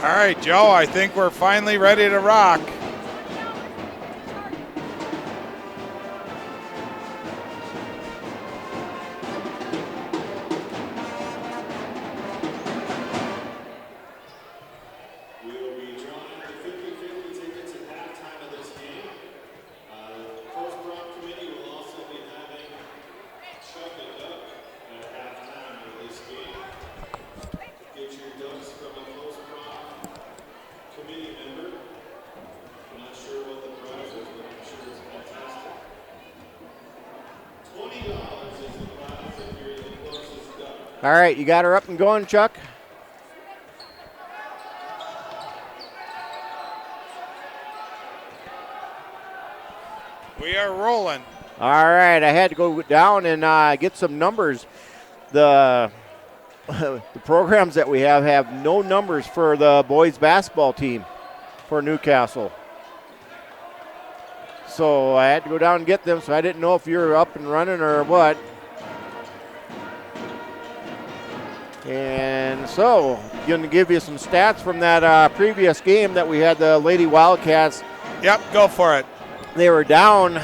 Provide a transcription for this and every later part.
All right, Joe, I think we're finally ready to rock. All right, you got her up and going, Chuck? We are rolling. All right, I had to go down and get some numbers. The programs that we have no numbers for the boys basketball team for Newcastle. So I had to go down and get them, so I didn't know if you were up and running or what. And so, going to give you some stats from that previous game that we had the Lady Wildcats. Yep, go for it. They were down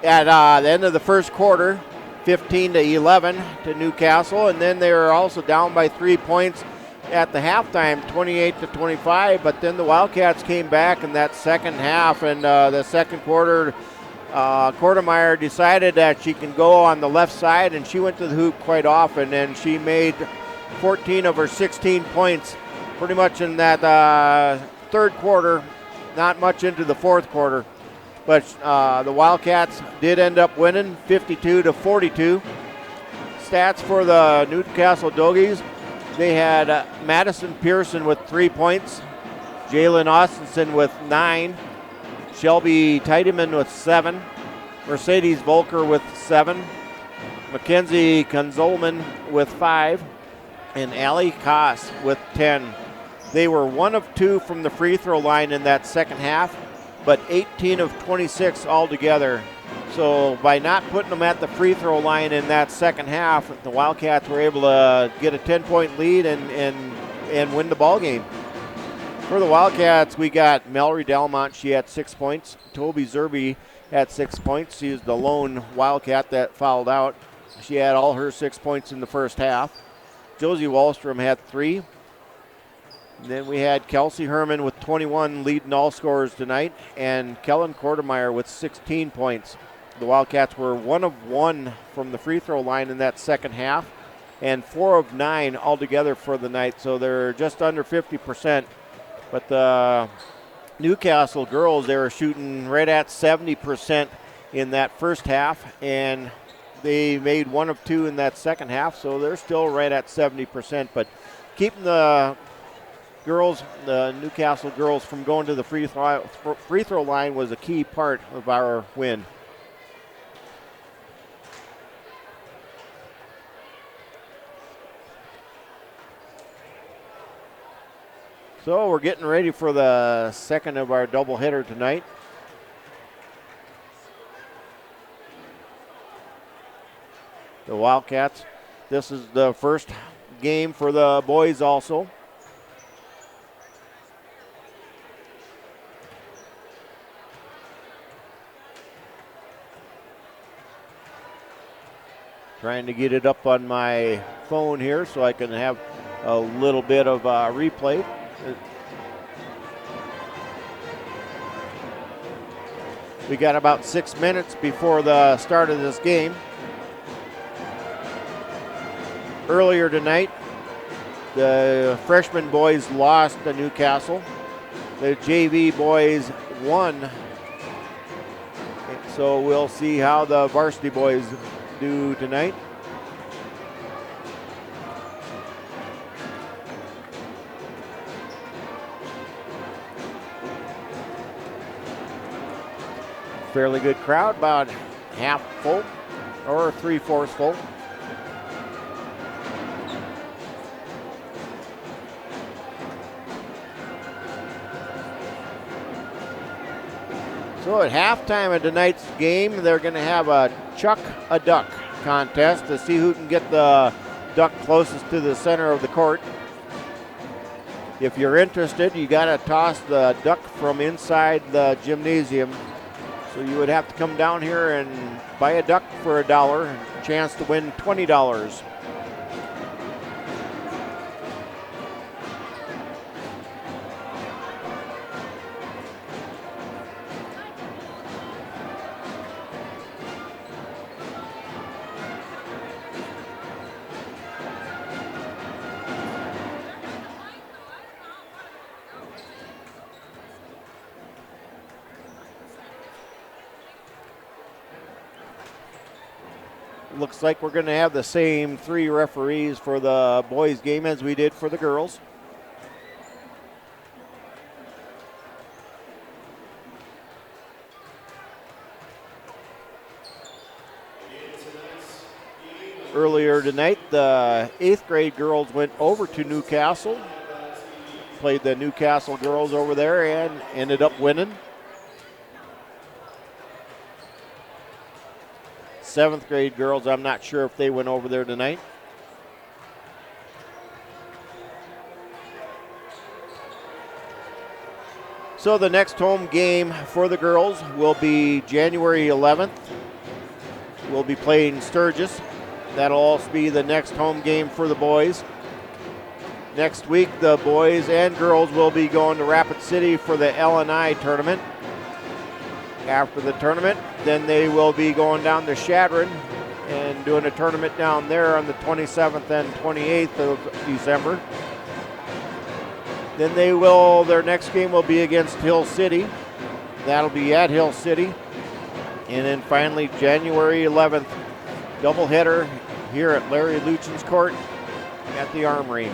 at the end of the first quarter, 15-11 to Newcastle, and then they were also down by 3 points at the halftime, 28-25. But then the Wildcats came back in that second half, and the second quarter, Kortemeyer decided that she can go on the left side, and she went to the hoop quite often, and she made 14 of her 16 points pretty much in that third quarter, not much into the fourth quarter. But the Wildcats did end up winning 52-42. Stats for the Newcastle Doggies, they had Madison Pearson with 3 points, Jalen Austinson with 9, Shelby Tiedemann with 7, Mercedes Volker with 7, Mackenzie Konzolman with 5, and Allie Koss with 10. They were 1 of 2 from the free throw line in that second half, but 18 of 26 altogether. So by not putting them at the free throw line in that second half, the Wildcats were able to get a 10-point lead and win the ball game. For the Wildcats, we got Mallory Delmont. She had 6 points. Toby Zerby had 6 points. She was the lone Wildcat that fouled out. She had all her 6 points in the first half. Josie Wallstrom had 3. And then we had Kelsey Herman with 21 leading all scorers tonight, and Kellen Kortemeyer with 16 points. The Wildcats were 1 of 1 from the free throw line in that second half, and 4 of 9 altogether for the night, so they're just under 50%. But the Newcastle girls, they were shooting right at 70% in that first half, and they made 1 of 2 in that second half, so they're still right at 70%. But keeping the girls, the Newcastle girls, from going to the free throw line was a key part of our win. So we're getting ready for the second of our doubleheader tonight. The Wildcats, this is the first game for the boys also. Trying to get it up on my phone here so I can have a little bit of replay. We got about 6 minutes before the start of this game. Earlier tonight, the freshman boys lost to Newcastle. The JV boys won. So we'll see how the varsity boys do tonight. Fairly good crowd, about half full or 3/4 full. So at halftime of tonight's game, they're going to have a chuck a duck contest to see who can get the duck closest to the center of the court. If you're interested, you got to toss the duck from inside the gymnasium. So you would have to come down here and buy a duck for $1, and chance to win $20. Looks like we're going to have the same 3 referees for the boys game as we did for the girls. Earlier tonight, the 8th grade girls went over to Newcastle, played the Newcastle girls over there, and ended up winning. 7th grade girls, I'm not sure if they went over there tonight. So the next home game for the girls will be January 11th. We'll be playing Sturgis. That'll also be the next home game for the boys. Next week, the boys and girls will be going to Rapid City for the L&I tournament. After the tournament, then they will be going down to Shadron and doing a tournament down there on the 27th and 28th of December. Then their next game will be against Hill City. That'll be at Hill City. And then finally, January 11th, doubleheader here at Larry Luchen's court at the Armory.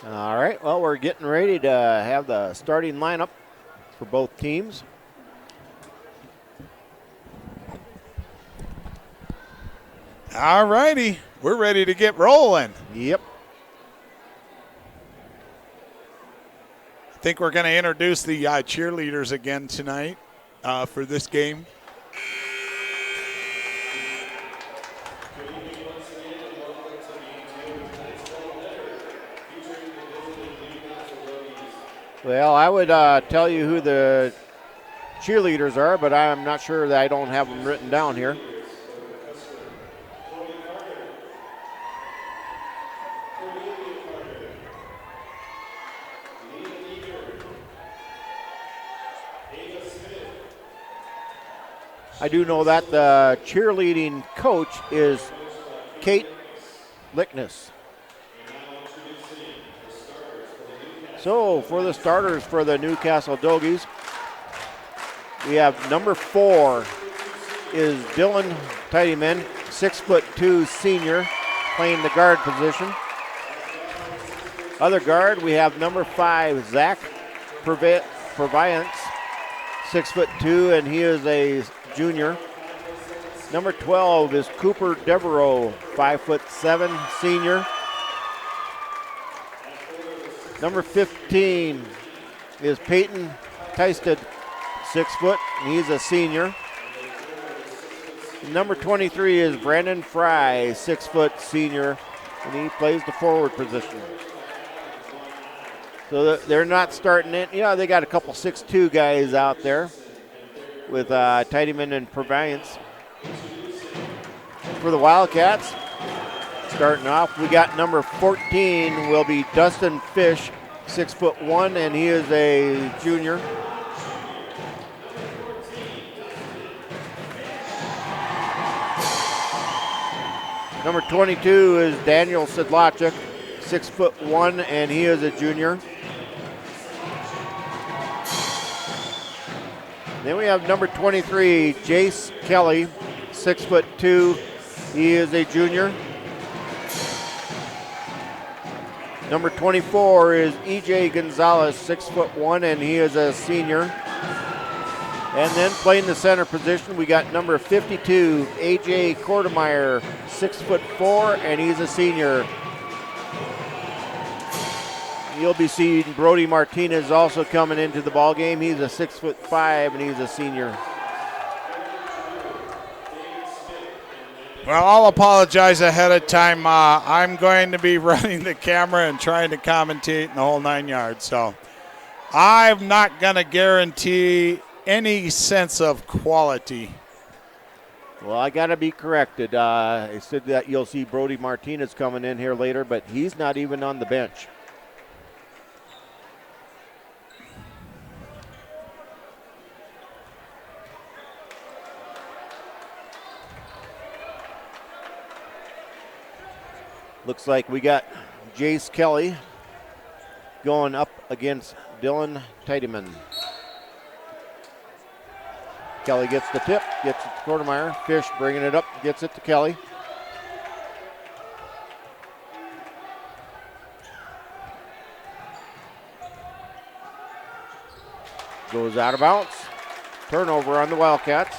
All right, well, we're getting ready to have the starting lineup for both teams. All righty. We're ready to get rolling. Yep. I think we're going to introduce the cheerleaders again tonight for this game. Well, I would tell you who the cheerleaders are, but I'm not sure that I don't have them written down here. I do know that the cheerleading coach is Kate Lickness. So for the starters for the Newcastle Doggies, we have number 4 is Dylan Tidyman, 6'2" senior, playing the guard position. Other guard, we have number 5, Zach Purviance, 6'2", and he is a junior. Number 12 is Cooper Devereaux, 5'7", senior. Number 15 is Peyton Teisted, 6 foot, and he's a senior. Number 23 is Brandon Fry, 6 foot, senior, and he plays the forward position. So they're not starting it. Yeah, they got a couple 6'2" guys out there with Tidyman and Purviance. For the Wildcats, starting off, we got number 14 will be Dustin Fish, 6'1", and he is a junior. Number 22 is Daniel Sidlachik, 6'1", and he is a junior. Then we have number 23, Jace Kelly, 6'2", he is a junior. Number 24 is EJ Gonzalez, 6'1", and he is a senior. And then playing the center position, we got number 52, AJ Kortemeyer, 6'4", and he's a senior. You'll be seeing Brody Martinez also coming into the ball game. He's a 6'5", and he's a senior. Well, I'll apologize ahead of time. I'm going to be running the camera and trying to commentate in the whole 9 yards. So I'm not going to guarantee any sense of quality. Well, I got to be corrected. I said that you'll see Brody Martinez coming in here later, but he's not even on the bench. Looks like we got Jace Kelly going up against Dylan Tidyman. Kelly gets the tip, gets it to Kortemeyer. Fish bringing it up, gets it to Kelly. Goes out of bounds. Turnover on the Wildcats.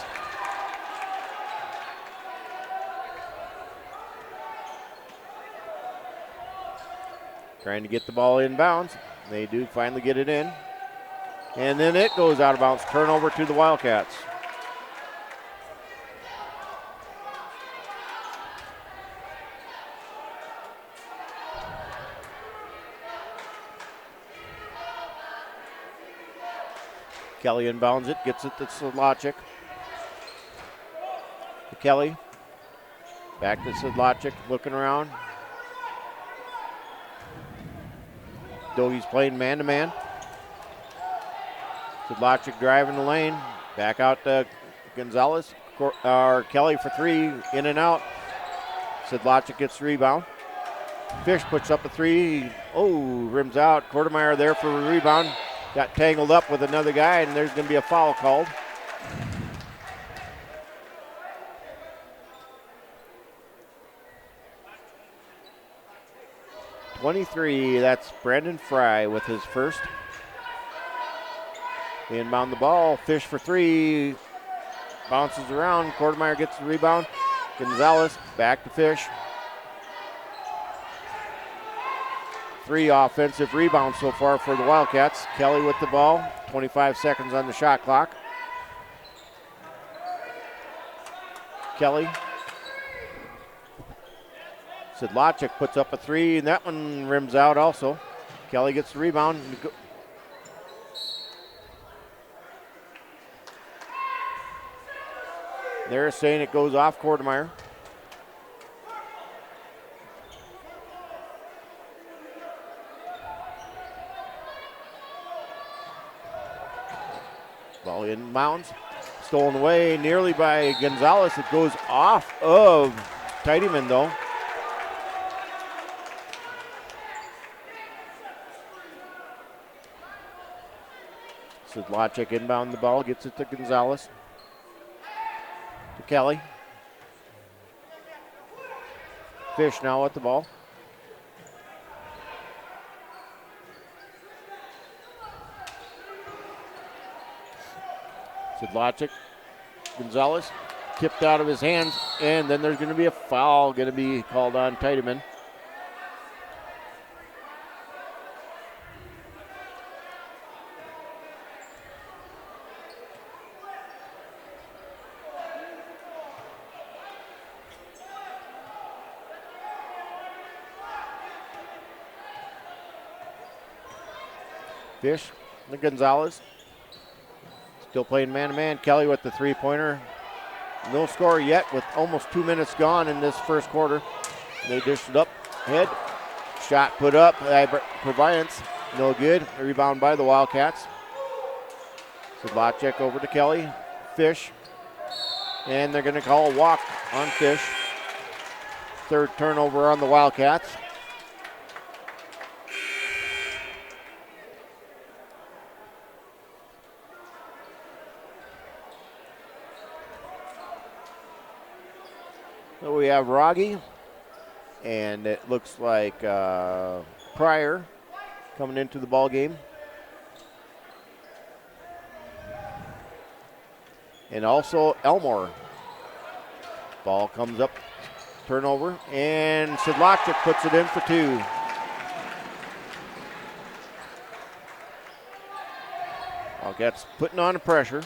Trying to get the ball in bounds. They do finally get it in. And then it goes out of bounds. Turnover to the Wildcats. Kelly inbounds it, gets it to Sidlachik. To Kelly. Back to Sidlachik, looking around. Doggies playing man-to-man. Sidlachik driving the lane. Back out to Gonzalez. Kelly for 3, in and out. Sidlachik gets the rebound. Fish puts up a 3. Oh, rims out. Kortemeyer there for a rebound. Got tangled up with another guy, and there's going to be a foul called. .23, that's Brandon Fry with his first. They inbound the ball. Fish for 3. Bounces around. Kortemeyer gets the rebound. Gonzalez back to Fish. 3 offensive rebounds so far for the Wildcats. Kelly with the ball. 25 seconds on the shot clock. Kelly. Sedlacek puts up a 3, and that one rims out also. Kelly gets the rebound. They're saying it goes off Quartermeyer. Ball inbounds. Stolen away nearly by Gonzalez. It goes off of Tidyman though. Sedlacek inbound the ball, gets it to Gonzalez. To Kelly. Fish now at the ball. Sedlacek, Gonzalez, tipped out of his hands, and then there's going to be a foul going to be called on Tidyman. Fish, the Gonzalez. Still playing man-to-man. Kelly with the three-pointer. No score yet with almost 2 minutes gone in this first quarter. They dished it up. Head. Shot put up by Proviance. No good. Rebound by the Wildcats. Sedlacek over to Kelly. Fish. And they're going to call a walk on Fish. Third turnover on the Wildcats. So we have Rogge, and it looks like Pryor coming into the ball game. And also Elmore. Ball comes up, turnover, and Sedlacek puts it in for 2. Wildcats putting on the pressure.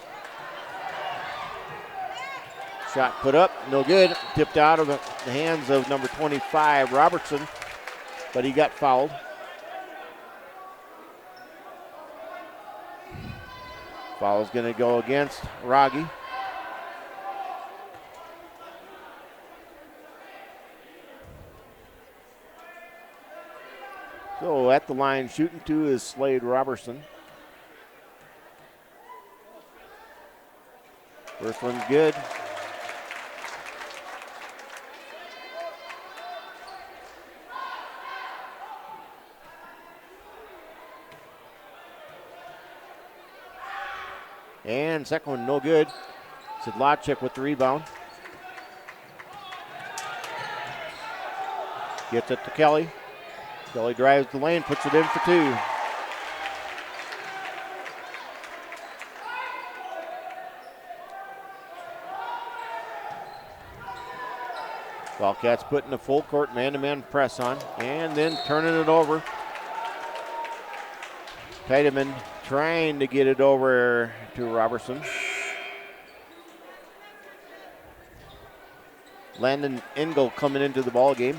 Shot put up, no good. Tipped out of the hands of number 25, Robertson, but he got fouled. Foul's going to go against Rogge. So at the line, shooting 2 is Slade Robertson. First one's good. And second one, no good. Sedlacek with the rebound. Gets it to Kelly. Kelly drives the lane, puts it in for 2. Wildcats putting a full court man-to-man press on and then turning it over. Tidyman trying to get it over to Robertson. Landon Engel coming into the ball game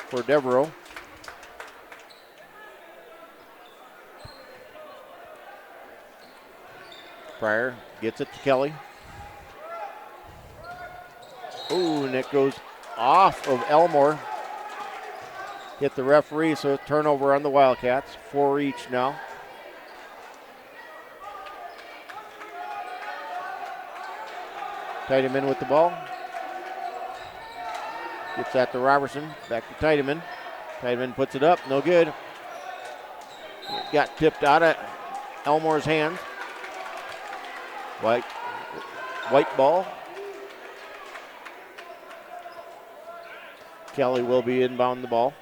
for Devereaux. Pryor gets it to Kelly. Ooh, and it goes off of Elmore. Hit the referee, so turnover on the Wildcats. 4 each now. Tidyman with the ball. Gets that to Robertson. Back to Tidyman. Tidyman puts it up. No good. It got tipped out of Elmore's hands. White ball. Kelly will be inbound the ball.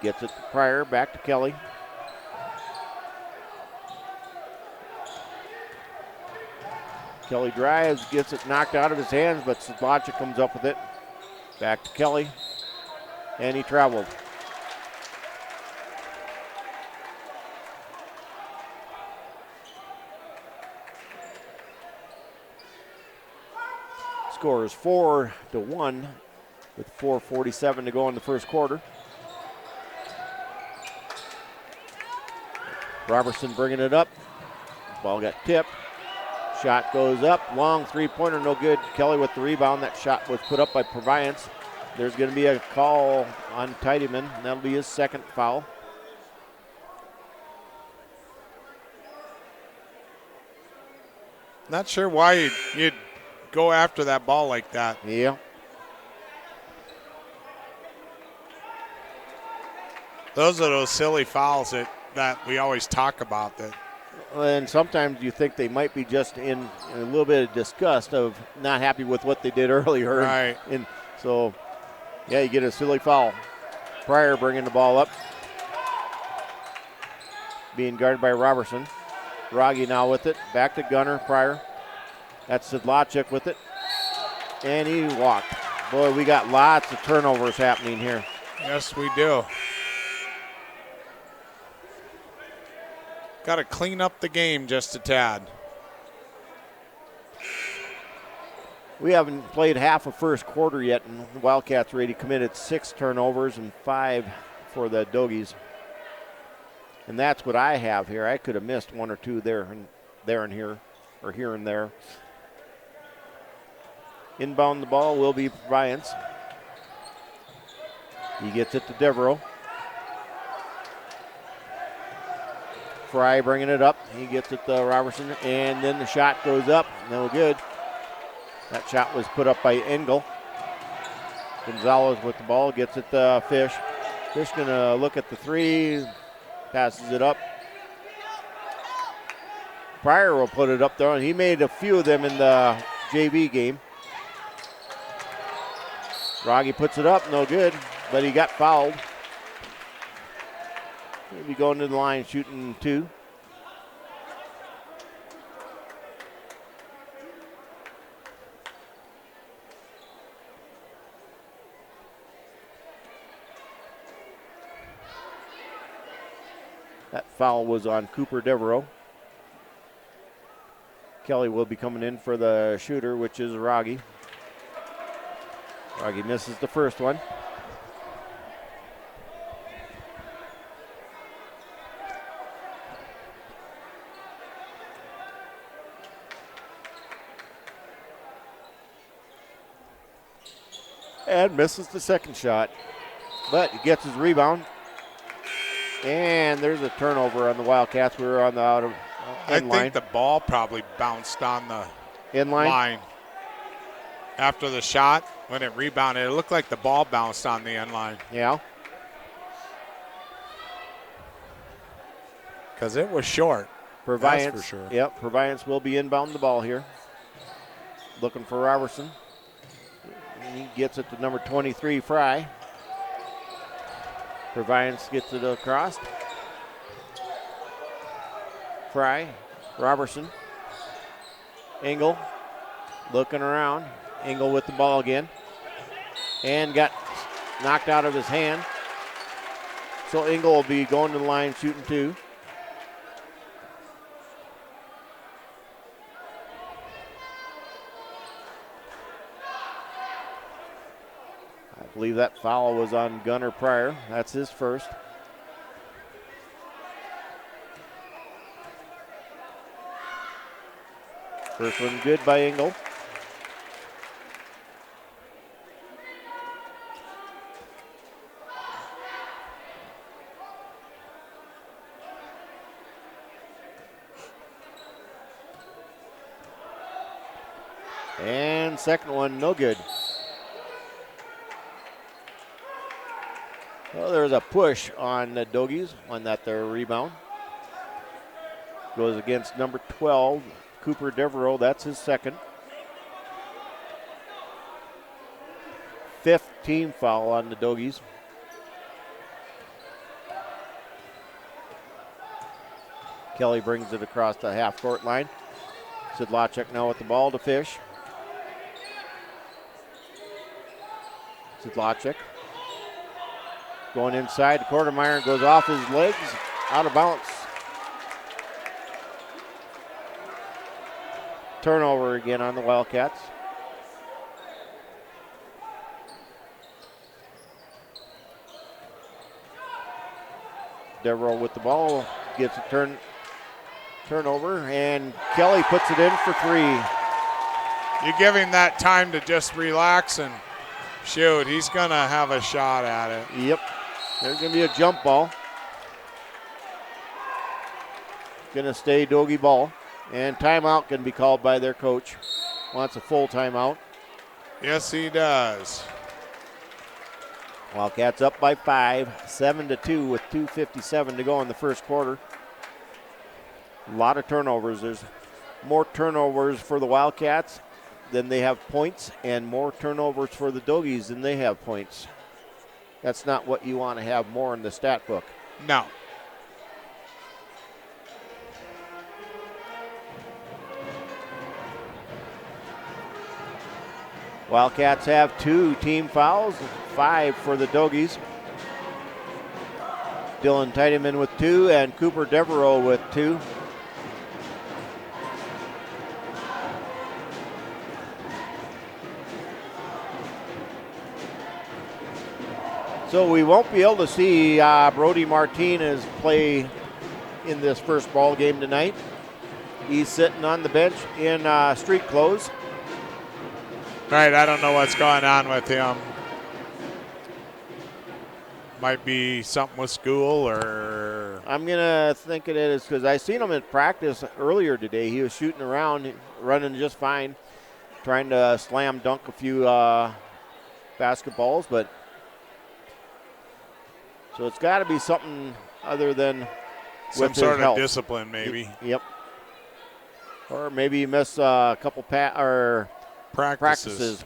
Gets it to Pryor. Back to Kelly. Kelly drives, gets it knocked out of his hands, but Sedlacek comes up with it. Back to Kelly, and he traveled. Score is 4-1 with 4:47 to go in the first quarter. Robertson bringing it up. Ball got tipped. Shot goes up. Long three-pointer, no good. Kelly with the rebound. That shot was put up by Proviance. There's going to be a call on Tiedemann, and that'll be his second foul. Not sure why you'd go after that ball like that. Yeah. Those are those silly fouls that we always talk about. And sometimes you think they might be just in a little bit of disgust of not happy with what they did earlier. Right. And so, yeah, you get a silly foul. Pryor bringing the ball up. Being guarded by Robertson. Rogge now with it. Back to Gunner. Pryor. That's Sedlacek with it. And he walked. Boy, we got lots of turnovers happening here. Yes, we do. Got to clean up the game just a tad. We haven't played half a first quarter yet, and the Wildcats already committed 6 turnovers and 5 for the Doggies. And that's what I have here. I could have missed 1 or 2 there and here, or here and there. Inbound the ball will be Proviance. He gets it to Devereaux. Fry bringing it up. He gets it to Robertson, and then the shot goes up. No good. That shot was put up by Engel. Gonzalez with the ball, gets it to Fish. Fish going to look at the three, passes it up. Pryor will put it up there, and he made a few of them in the JV game. Rogge puts it up, no good, but he got fouled. He'll be going to the line shooting 2. That foul was on Cooper Devereaux. Kelly will be coming in for the shooter, which is Rogge. Rogge misses the first one. And misses the second shot. But he gets his rebound. And there's a turnover on the Wildcats. We were on the out of end line. I think the ball probably bounced on the in line after the shot. When it rebounded, it looked like the ball bounced on the end line. Yeah. Because it was short. Proviance, that's for sure. Yep, Proviance will be inbound the ball here. Looking for Robertson. And he gets it to number 23, Fry. Proviance gets it across. Fry, Robertson. Engel looking around. Engel with the ball again. And got knocked out of his hand. So Engel will be going to the line shooting 2. I believe that foul was on Gunner Pryor. That's his first. First one good by Engel. And second one, no good. Well, there's a push on the Doggies on that their rebound. Goes against number 12, Cooper Devereaux. That's his second. 5th team foul on the Doggies. Kelly brings it across the half-court line. Sidlacek now with the ball to Fish. Sidlacek going inside to Quartermeyer, goes off his legs, out of bounds. Turnover again on the Wildcats. Devereaux with the ball, gets a turnover, and Kelly puts it in for 3. You give him that time to just relax and shoot. He's going to have a shot at it. Yep. There's going to be a jump ball. Going to stay Doggie ball. And timeout can be called by their coach. Wants a full timeout. Yes, he does. Wildcats up by 5, 7-2 with 2:57 to go in the first quarter. A lot of turnovers. There's more turnovers for the Wildcats than they have points, and more turnovers for the Doggies than they have points. That's not what you want to have more in the stat book. No. Wildcats have 2 team fouls, 5 for the Doggies. Dylan Tiedemann with 2 and Cooper Devereaux with 2. So we won't be able to see Brody Martinez play in this first ball game tonight. He's sitting on the bench in street clothes. Right, I don't know what's going on with him. Might be something with school or... I'm going to think it is because I seen him in practice earlier today. He was shooting around, running just fine, trying to slam dunk a few basketballs, but so it's got to be something other than some sort of discipline, maybe. Yep. Or maybe you miss a couple practices.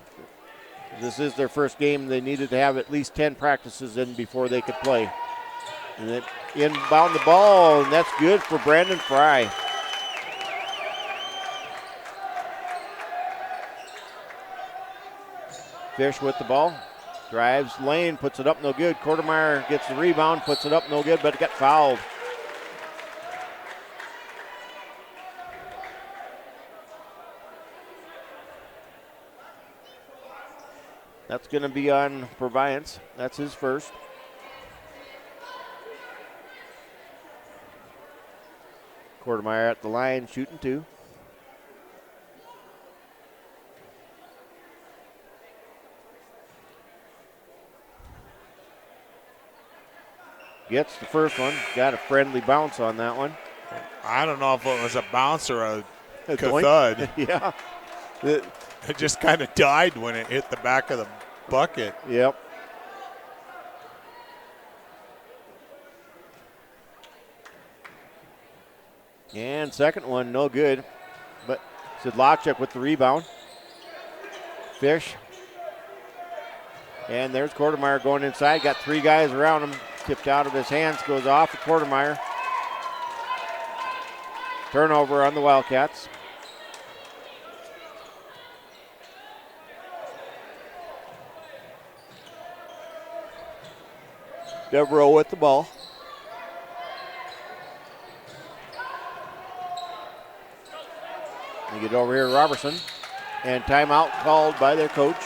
This is their first game. They needed to have at least 10 practices in before they could play. And it inbound the ball, and that's good for Brandon Fry. Fish with the ball. Drives lane, puts it up, no good. Quartermeyer gets the rebound, puts it up, no good, but it got fouled. That's going to be on Proviance. That's his first. Quartermeyer at the line, shooting 2. Gets the first one. Got a friendly bounce on that one. I don't know if it was a bounce or a thud. Yeah. It just kind of died when it hit the back of the bucket. Yep. And second one, no good. But Sidlacek with the rebound. Fish. And there's Quartermeyer going inside. Got 3 guys around him. Tipped out of his hands. Goes off to Quartermeyer. Turnover on the Wildcats. Devereaux with the ball. They get over here to Robertson. And timeout called by their coach.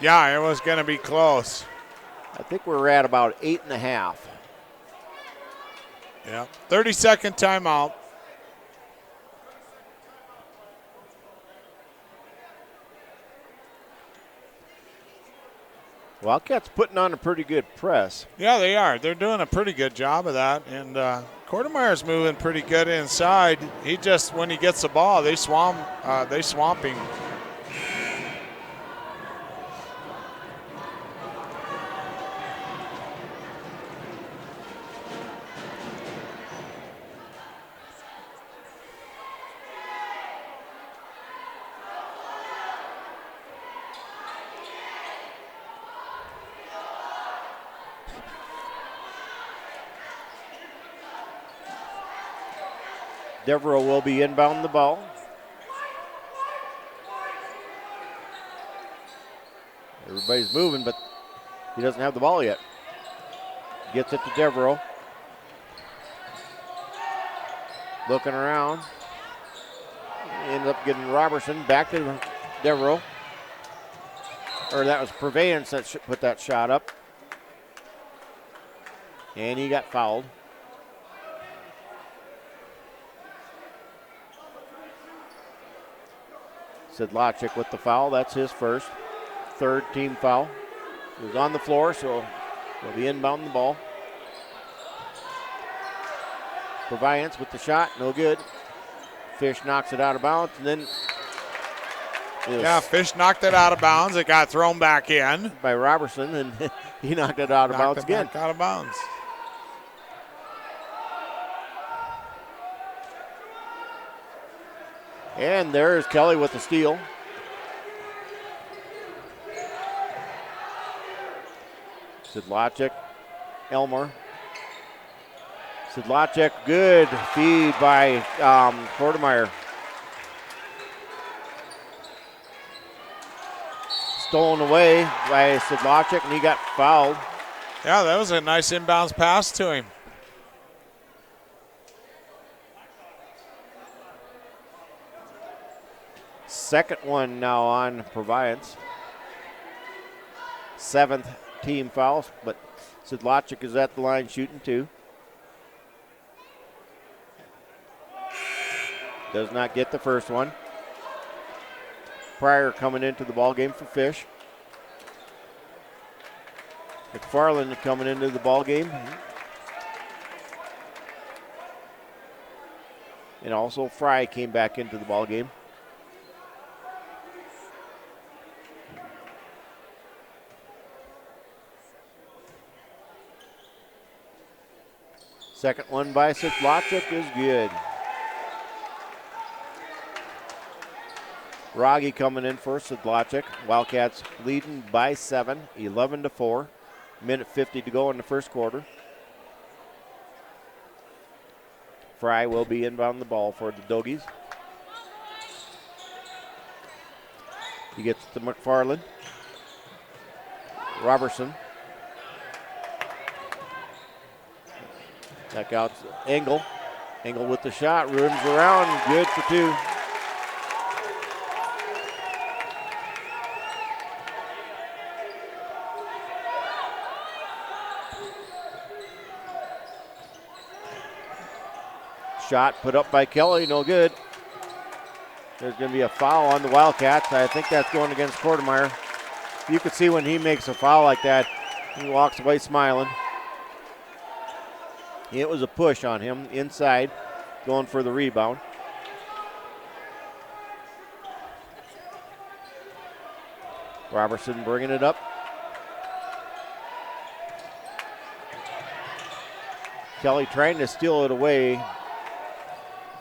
Yeah, it was going to be close. I think we're at about 8.5. Yeah, 30-second timeout. Wildcats putting on a pretty good press. Yeah, they are. They're doing a pretty good job of that. And Quartermeyer's moving pretty good inside. He just, when he gets the ball, they swamp him. Devereaux will be inbound the ball. Everybody's moving, but he doesn't have the ball yet. Gets it to Devereaux. Looking around. Ends up getting Robertson back to Devereaux. Or that was Purveyance that put that shot up. And he got fouled. Sedlacek with the foul. That's his first. Third team foul. He was on the floor, so he'll be inbounding the ball. Purveyance with the shot. No good. Fish knocks it out of bounds, and then Fish knocked it out of bounds. It got thrown back in by Robertson, and he knocked it out of bounds again. Back out of bounds. And there's Kelly with the steal. Sedlacek, Elmore. Sedlacek, good feed by Kortemeyer. Stolen away by Sedlacek, and he got fouled. Yeah, that was a nice inbounds pass to him. Second one now on Purveyance. 7th team fouls, but Sedlacek is at the line shooting 2. Does not get the first one. Pryor coming into the ball game for Fish. McFarland coming into the ball game. And also Fry came back into the ball game. Second one by Sedlacek is good. Rogge coming in for Sedlacek. Wildcats leading by 7, 11-4. Minute 50 to go in the first quarter. Fry will be inbound the ball for the Doggies. He gets to McFarland. Robertson. Back out to Engel. Engel with the shot, runs around, good for 2. Shot put up by Kelly, no good. There's going to be a foul on the Wildcats. I think that's going against Kortemeyer. You can see when he makes a foul like that, he walks away smiling. It was a push on him inside, going for the rebound. Robertson bringing it up. Kelly trying to steal it away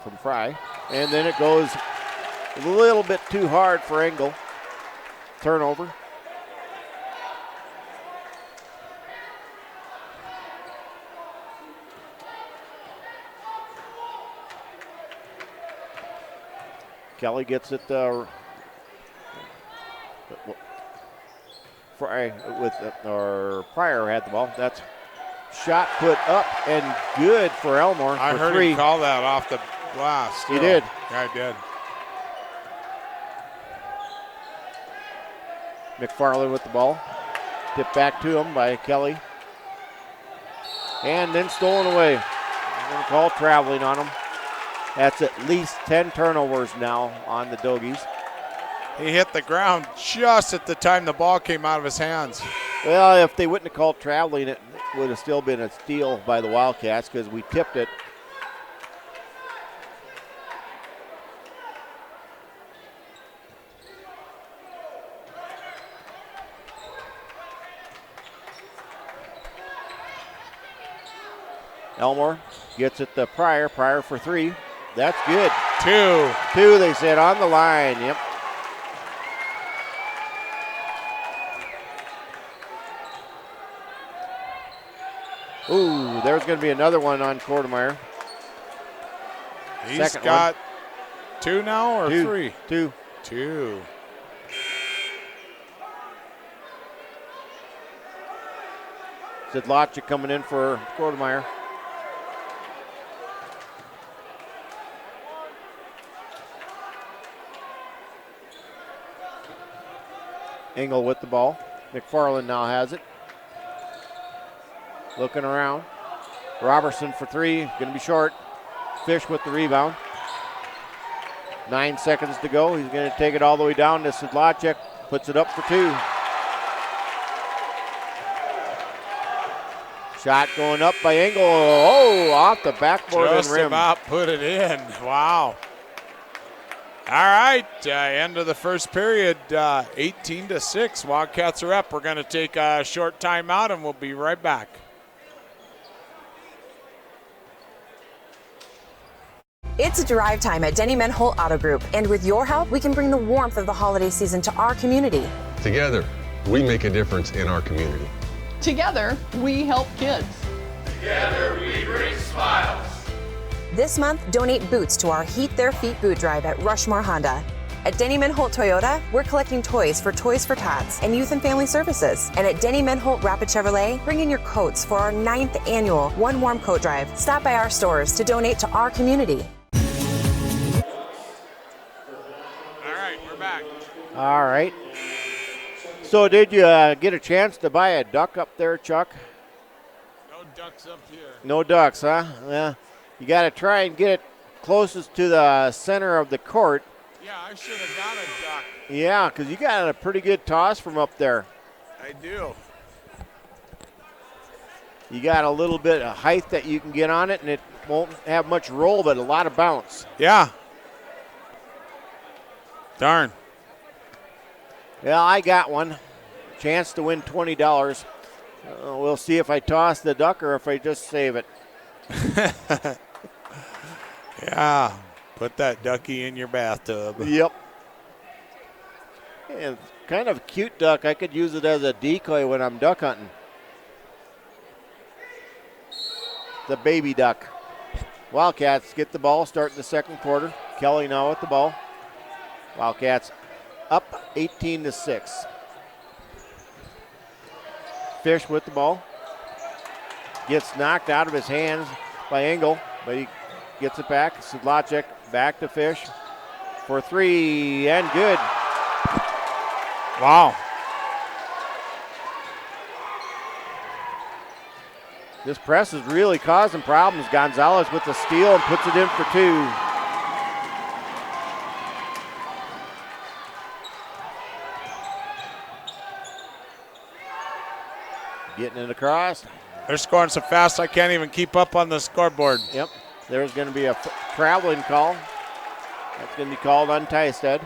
from Fry. And then it goes a little bit too hard for Engel. Turnover. Kelly gets it. Fry with Pryor had the ball. That's shot put up and good for Elmore. I heard him call that off the glass. He did. Yeah, I did. McFarland with the ball. Tipped back to him by Kelly. And then stolen away. I'm going to call traveling on him. That's at least 10 turnovers now on the Doggies. He hit the ground just at the time the ball came out of his hands. Well, if they wouldn't have called traveling, it would have still been a steal by the Wildcats because we tipped it. Elmore gets it to Pryor. Pryor for 3. That's good. 2, they said, on the line. Yep. Ooh, there's going to be another one on Kortemeyer. He's got 2 now or 3? 2. 2. Sidlacha coming in for Grodemeyer. Engel with the ball. McFarland now has it. Looking around. Robertson for three, going to be short. Fish with the rebound. 9 seconds to go. He's going to take it all the way down to Sidlacek. Puts it up for two. Shot going up by Engel. Oh, off the backboard and rim. Just about put it in. Wow. All right, end of the first period, 18-6. Wildcats are up. We're going to take a short timeout, and we'll be right back. It's drive time at Denny Menholt Auto Group, and with your help, we can bring the warmth of the holiday season to our community. Together, we make a difference in our community. Together, we help kids. Together, we bring smiles. This month, donate boots to our Heat Their Feet boot drive at Rushmore Honda. At Denny Menholt Toyota, we're collecting toys for Tots and Youth and Family Services. And at Denny Menholt Rapid Chevrolet, bring in your coats for our 9th annual One Warm Coat Drive. Stop by our stores to donate to our community. All right, we're back. All right. So did you get a chance to buy a duck up there, Chuck? No ducks up here. No ducks, huh? Yeah. You got to try and get it closest to the center of the court. Yeah, I should have got a duck. Yeah, because you got a pretty good toss from up there. I do. You got a little bit of height that you can get on it, and it won't have much roll, but a lot of bounce. Yeah. Darn. Well, I got one. Chance to win $20. We'll see if I toss the duck or if I just save it. Yeah. Put that ducky in your bathtub. Yep. Yeah, kind of a cute duck. I could use it as a decoy when I'm duck hunting. The baby duck. Wildcats get the ball, start in the second quarter. Kelly now with the ball. Wildcats up 18-6. Fish with the ball. Gets knocked out of his hands by Engel, but he gets it back. Sidlacek back to Fish for three, and good. Wow. This press is really causing problems. Gonzalez with the steal and puts it in for two. Getting it across. They're scoring so fast I can't even keep up on the scoreboard. Yep. There's going to be a traveling call. That's going to be called on Tysted.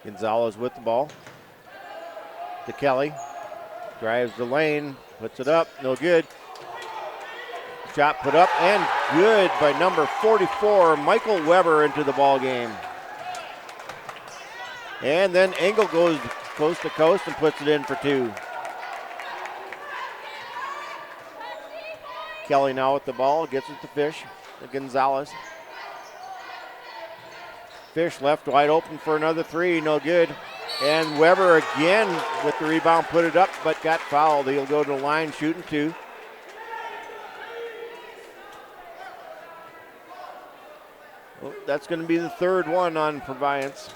Gonzalez with the ball. To Kelly. Drives the lane. Puts it up. No good. Shot put up and good by number 44, Michael Weber, into the ball game. And then Engel goes coast to coast and puts it in for two. Kelly now with the ball, gets it to Fish, to Gonzalez. Fish left wide open for another three, no good. And Weber again with the rebound, put it up, but got fouled. He'll go to the line shooting two. Well, that's going to be the third one on Proviance.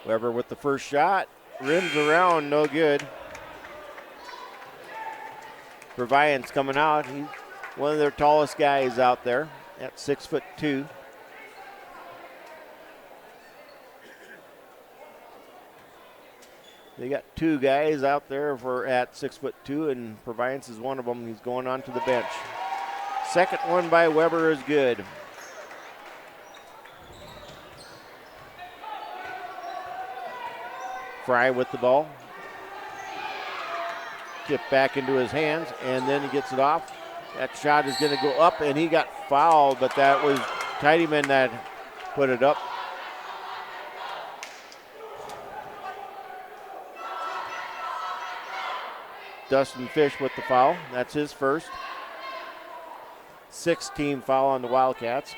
Weber with the first shot, rims around, no good. Proviance coming out. He's one of their tallest guys out there at 6'2". They got two guys out there at 6'2", and Proviance is one of them. He's going on to the bench. Second one by Weber is good. Fry with the ball. Tipped back into his hands, and then he gets it off. That shot is going to go up, and he got fouled, but that was Tidyman that put it up. Dustin Fish with the foul. That's his first. 6th-team foul on the Wildcats.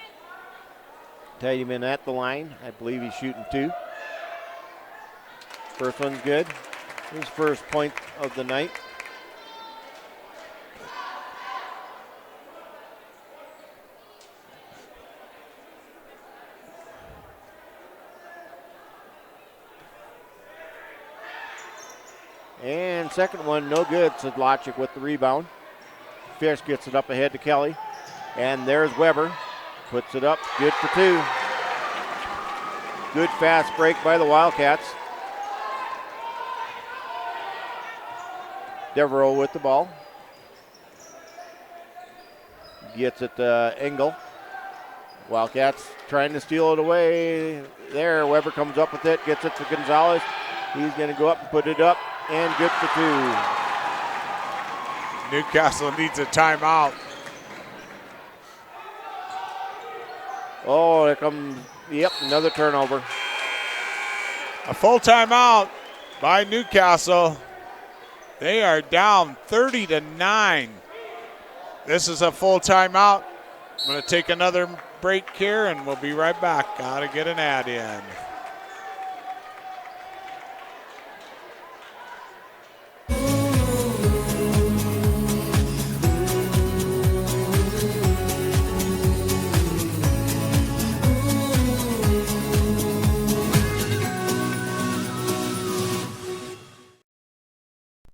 Tiedemann at the line. I believe he's shooting 2. First one's good. His first point of the night. And second one, no good. Sedlacek with the rebound. Fish gets it up ahead to Kelly. And there's Weber. Puts it up. Good for 2. Good fast break by the Wildcats. Devereaux with the ball. Gets it to Engel. Wildcats trying to steal it away. There, Weber comes up with it. Gets it to Gonzalez. He's going to go up and put it up. And good for 2. Newcastle needs a timeout. Oh, there comes, another turnover. A full timeout by Newcastle. They are down 30-9. This is a full timeout. I'm going to take another break here, and we'll be right back. Got to get an ad in.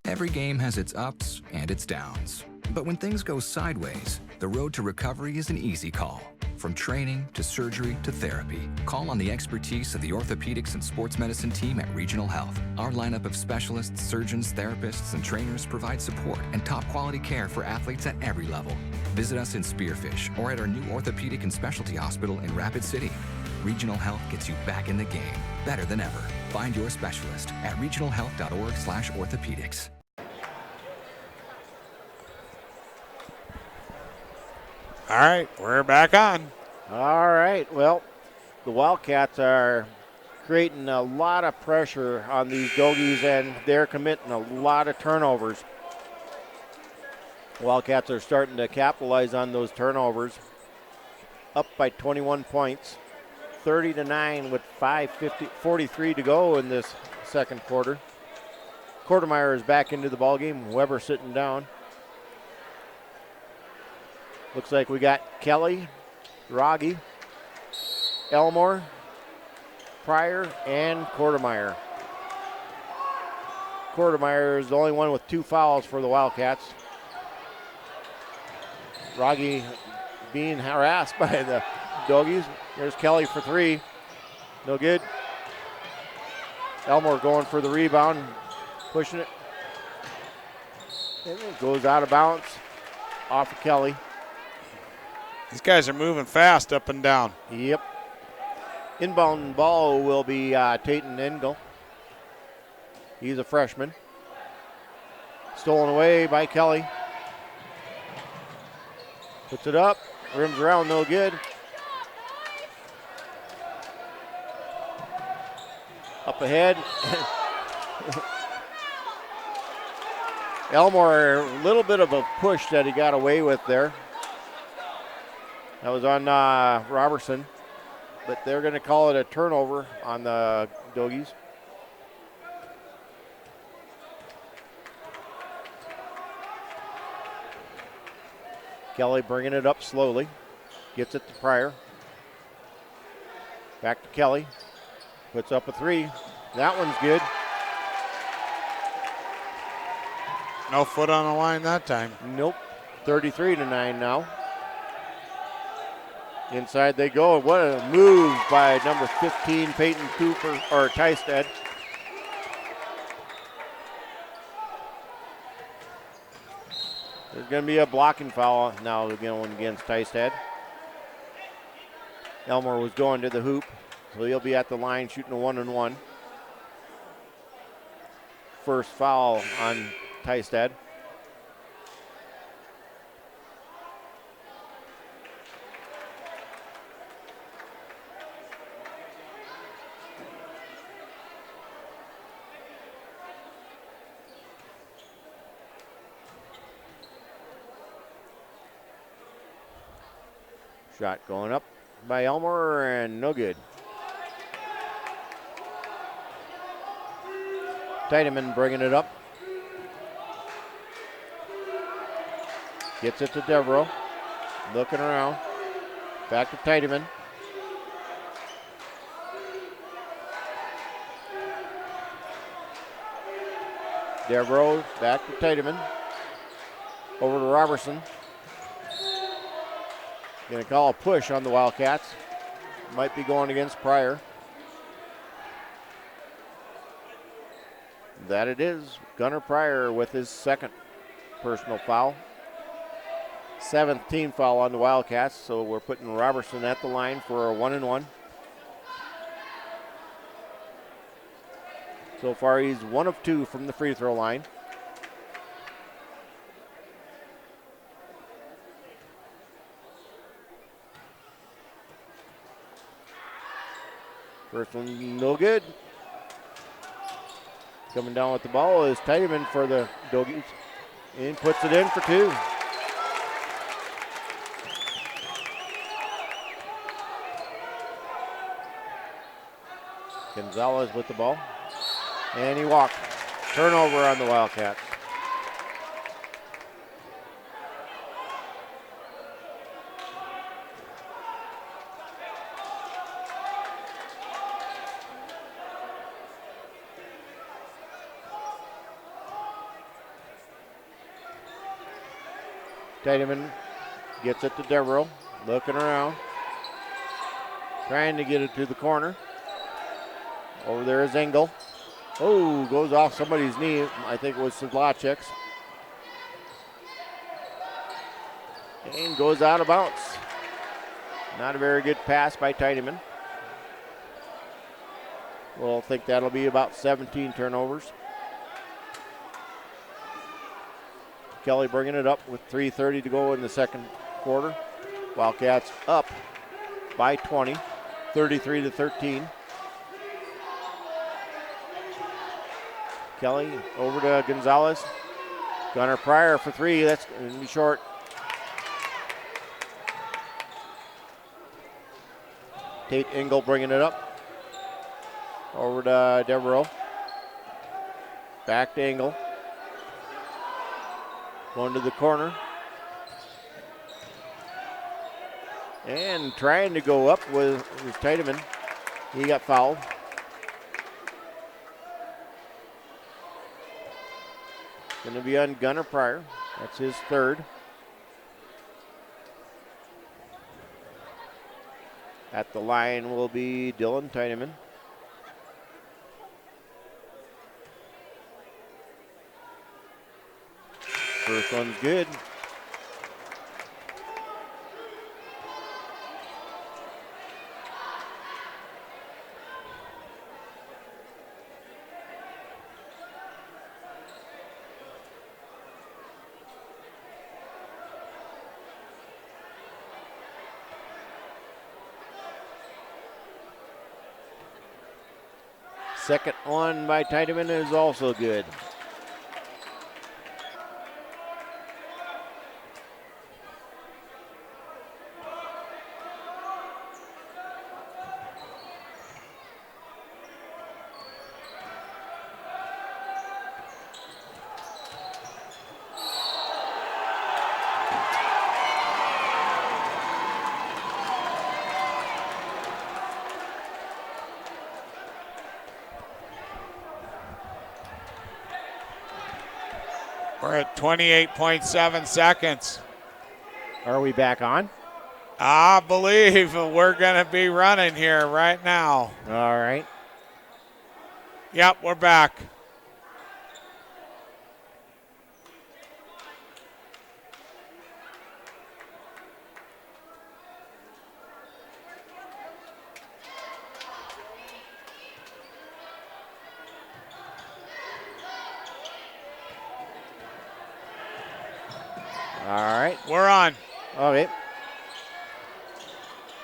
Every game has its ups and its downs. But when things go sideways, the road to recovery is an easy call. From training to surgery to therapy, call on the expertise of the orthopedics and sports medicine team at Regional Health. Our lineup of specialists, surgeons, therapists, and trainers provide support and top quality care for athletes at every level. Visit us in Spearfish or at our new orthopedic and specialty hospital in Rapid City. Regional Health gets you back in the game, better than ever. Find your specialist at regionalhealth.org/orthopedics. All right, we're back on. All right, well, the Wildcats are creating a lot of pressure on these Doggies, and they're committing a lot of turnovers. Wildcats are starting to capitalize on those turnovers. Up by 21 points, 30-9 with 5:43 to go in this second quarter. Quartermeyer is back into the ballgame. Weber sitting down. Looks like we got Kelly, Rogge, Elmore, Pryor, and Quartermeyer. Quartermeyer is the only one with 2 fouls for the Wildcats. Rogge being harassed by the Doggies. There's Kelly for 3. No good. Elmore going for the rebound, pushing it. And it goes out of bounds off of Kelly. These guys are moving fast up and down. Yep. Inbound ball will be Tayton Engel. He's a freshman. Stolen away by Kelly. Puts it up. Rims around, no good. Up ahead. Elmore, a little bit of a push that he got away with there. That was on Robertson, but they're going to call it a turnover on the Doggies. Kelly bringing it up slowly. Gets it to Pryor. Back to Kelly. Puts up a 3. That one's good. No foot on the line that time. Nope. 33-9 now. Inside they go. What a move by number 15, Peyton Cooper, or Tysted. There's going to be a blocking foul now going against Tysted. Elmore was going to the hoop, so he'll be at the line shooting a 1-and-1. First foul on Tysted. Shot going up by Elmore and no good. Tiedemann bringing it up. Gets it to Devereaux. Looking around. Back to Tiedemann. Devereaux back to Tiedemann. Over to Robertson. Going to call a push on the Wildcats. Might be going against Pryor. That it is. Gunnar Pryor with his second personal foul. 7th team foul on the Wildcats, so we're putting Robertson at the line for a 1-and-1. So far, he's 1 of 2 from the free throw line. First one, no good. Coming down with the ball is Tiedemann for the Doggies. And puts it in for 2. Gonzalez with the ball. And he walked. Turnover on the Wildcats. Tiedemann gets it to Devereaux. Looking around. Trying to get it to the corner. Over there is Engel. Oh, goes off somebody's knee. I think it was Sedlacek's. And goes out of bounds. Not a very good pass by Tiedemann. We'll think that'll be about 17 turnovers. Kelly bringing it up with 3:30 to go in the second quarter. Wildcats up by 20, 33-13. Kelly over to Gonzalez. Gunnar Pryor for 3. That's going to be short. Tate Engel bringing it up. Over to Devereaux. Back to Engel. Going to the corner. And trying to go up was Tiedemann. He got fouled. Going to be on Gunnar Pryor. That's his 3rd. At the line will be Dylan Tiedemann. First one's good. Second one by Tiedemann is also good. We're at 28.7 seconds. Are we back on? I believe we're going to be running here right now. All right. Yep, we're back. All right. We're on. Okay.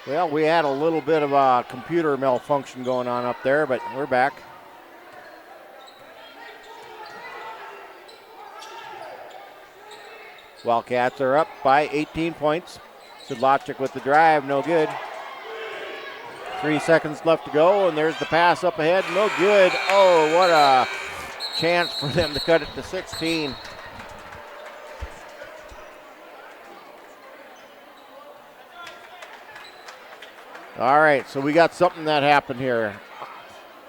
Well, we had a little bit of a computer malfunction going on up there, but we're back. Wildcats are up by 18 points. Sidlogic with the drive, no good. 3 seconds left to go, and there's the pass up ahead, no good. Oh, what a chance for them to cut it to 16. All right, so we got something that happened here.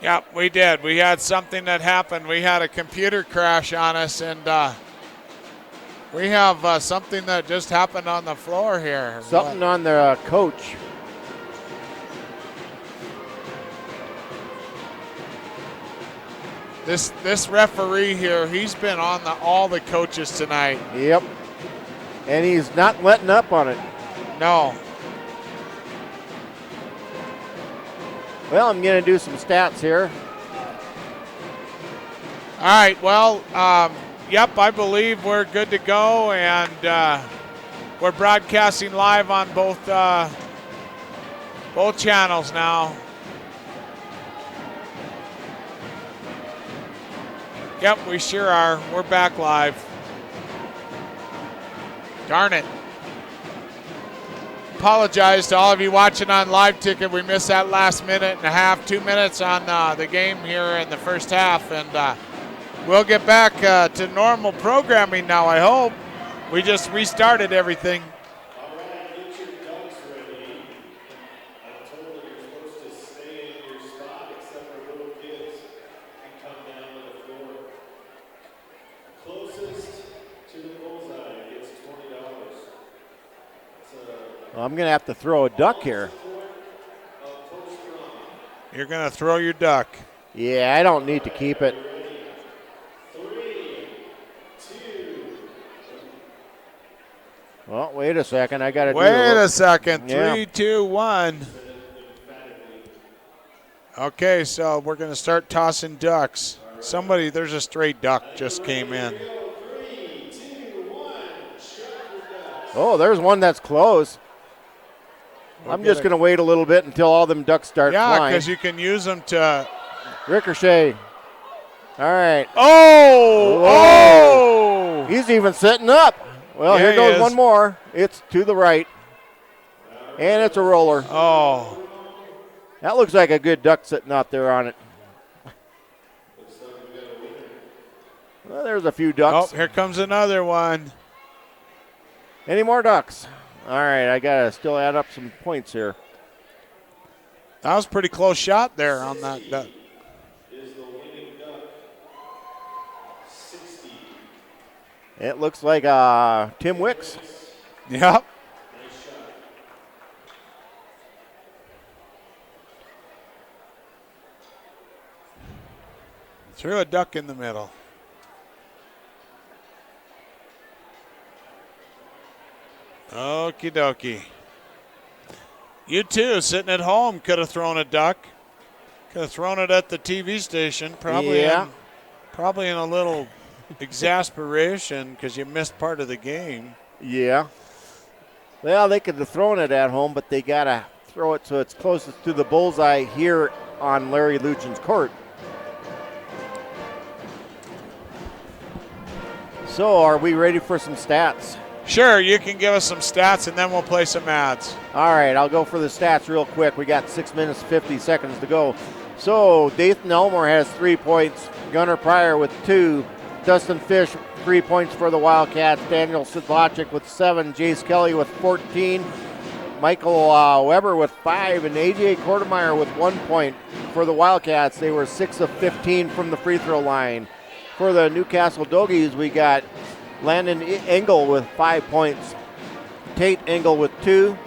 Yep, we did. We had something that happened. We had a computer crash on us, and we have something that just happened on the floor here. Something on the coach. This referee here, he's been on all the coaches tonight. Yep, and he's not letting up on it. No. Well, I'm going to do some stats here. All right, well, yep, I believe we're good to go, and we're broadcasting live on both channels now. Yep, we sure are. We're back live. Darn it. Apologize to all of you watching on live ticket. We missed that last minute and a half, 2 minutes on the game here in the first half, and we'll get back to normal programming now, I hope. We just restarted everything. All right, get your ducks ready. I'm told that you're supposed to stay in your spot except for little kids and come down to the floor. Closest to the bullseye gets $20. Well, I'm going to have to throw a duck here. You're going to throw your duck. Yeah, I don't need to keep it. 3, 2. Well, wait a second. I got to do Wait a second. Yeah. 3, 2, 1. Okay, so we're going to start tossing ducks. Somebody, there's a stray duck just came in. 3, 2, 1. Shut your ducks. Oh, there's one that's close. I'm just going to wait a little bit until all them ducks start Yeah, flying. because you can use them to. Ricochet. All right. Oh! Whoa. Oh! He's even sitting up. Well, Yeah, here he goes is. one more. It's to the right. And it's a roller. Oh. That looks like a good duck sitting out there on it. Well, there's a few Oh, ducks. here comes another one. Any more ducks? All right, I got to still add up some points here. That was a pretty close shot there on that duck. Is the winning duck 60? It looks like Tim Wicks. Yep. Nice shot. Threw a duck in the middle. Okie dokie. You too, sitting at home, could have thrown a duck. Could have thrown it at the TV station. Probably, Yeah. probably in a little exasperation because you missed part of the game. Yeah. Well, they could have thrown it at home, but they got to throw it so it's closest to the bullseye here on Larry Luchin's court. So, are we ready for some stats? Sure, you can give us some stats and then we'll play some ads. All right, I'll go for the stats real quick. We got 6 minutes, 50 seconds to go. So, Dathan Elmore has 3 points. Gunnar Pryor with 2. Dustin Fish, 3 points for the Wildcats. Daniel Sidlogic with 7. Jace Kelly with 14. Michael Weber with 5. And A.J. Kortemeyer with 1 point for the Wildcats. They were 6 of 15 from the free throw line. For the Newcastle Doggies, we got Landon Engel with 5 points. Tate Engel with 2.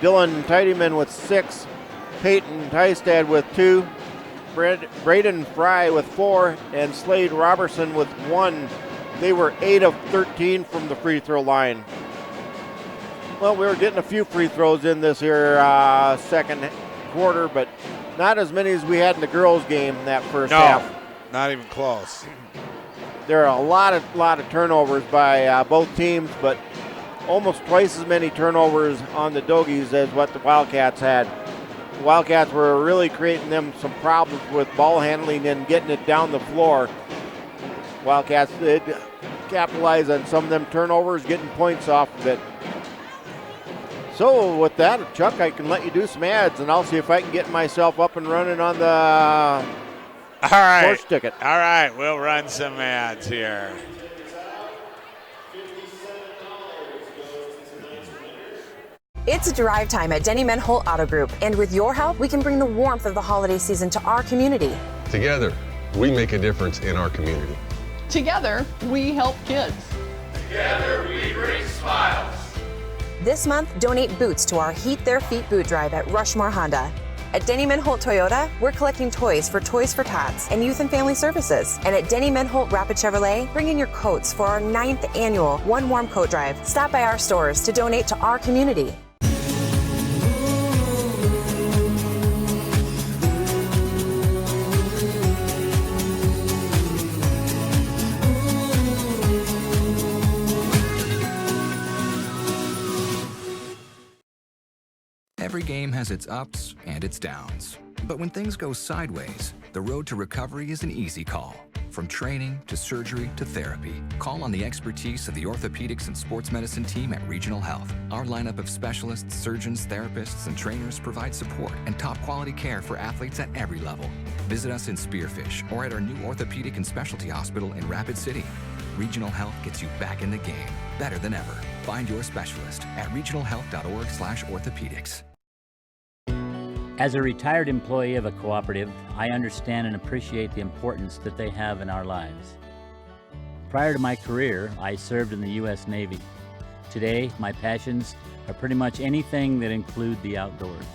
Dylan Tidyman with 6. Peyton Tystad with 2. Braden Fry with 4. And Slade Robertson with 1. They were 8 of 13 from the free throw line. Well, we were getting a few free throws in this here second quarter, but not as many as we had in the girls' game that first half. Not even close. There are a lot of turnovers by both teams, but almost twice as many turnovers on the Doggies as what the Wildcats had. The Wildcats were really creating them some problems with ball handling and getting it down the floor. Wildcats did capitalize on some of them turnovers, getting points off of it. So with that, Chuck, I can let you do some ads, and I'll see if I can get myself up and running on the All right. horse ticket. All right, we'll run some ads here. It's drive time at Denny Menholt Auto Group, and with your help, we can bring the warmth of the holiday season to our community. Together, we make a difference in our community. Together, we help kids. Together we bring smiles. This month, donate boots to our Heat Their Feet boot drive at Rushmore Honda. At Denny Menholt Toyota, we're collecting toys for Tots and Youth and Family Services. And at Denny Menholt Rapid Chevrolet, bring in your coats for our 9th annual One Warm Coat Drive. Stop by our stores to donate to our community. Every game has its ups and its downs. But when things go sideways, the road to recovery is an easy call. From training to surgery to therapy, call on the expertise of the orthopedics and sports medicine team at Regional Health. Our lineup of specialists, surgeons, therapists, and trainers provide support and top quality care for athletes at every level. Visit us in Spearfish or at our new orthopedic and specialty hospital in Rapid City. Regional Health gets you back in the game, better than ever. Find your specialist at regionalhealth.org/orthopedics. As a retired employee of a cooperative, I understand and appreciate the importance that they have in our lives. Prior to my career, I served in the U.S. Navy. Today, my passions are pretty much anything that include the outdoors.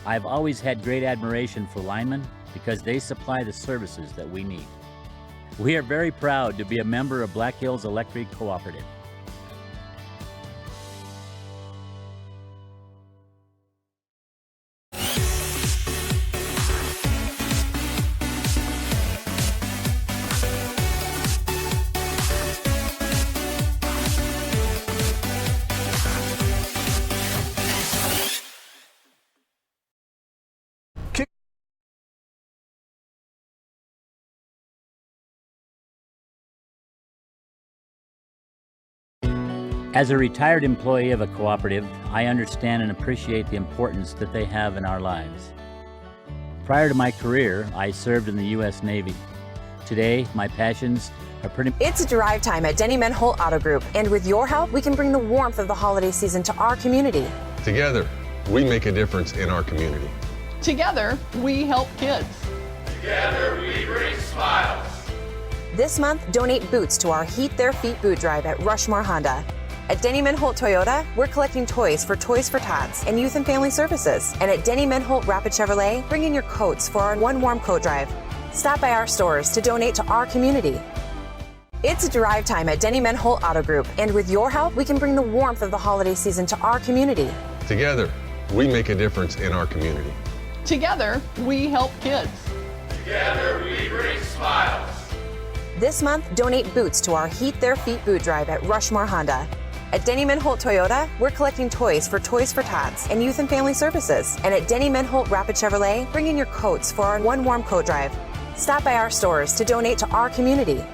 I've always had great admiration for linemen because they supply the services that we need. We are very proud to be a member of Black Hills Electric Cooperative. As a retired employee of a cooperative, I understand and appreciate the importance that they have in our lives. Prior to my career, I served in the U.S. Navy. Today, my passions are pretty... It's drive time at Denny Menholt Auto Group, and with your help, we can bring the warmth of the holiday season to our community. Together, we make a difference in our community. Together, we help kids. Together we bring smiles. This month, donate boots to our Heat Their Feet boot drive at Rushmore Honda. At Denny Menholt Toyota, we're collecting toys for Tots and Youth and Family Services. And at Denny Menholt Rapid Chevrolet, bring in your coats for our One Warm Coat Drive. Stop by our stores to donate to our community. It's drive time at Denny Menholt Auto Group, and with your help, we can bring the warmth of the holiday season to our community. Together, we make a difference in our community. Together, we help kids. Together we bring smiles. This month, donate boots to our Heat Their Feet boot drive at Rushmore Honda. At Denny Menholt Toyota, we're collecting toys for Tots and Youth and Family Services. And at Denny Menholt Rapid Chevrolet, bring in your coats for our One Warm Coat Drive. Stop by our stores to donate to our community.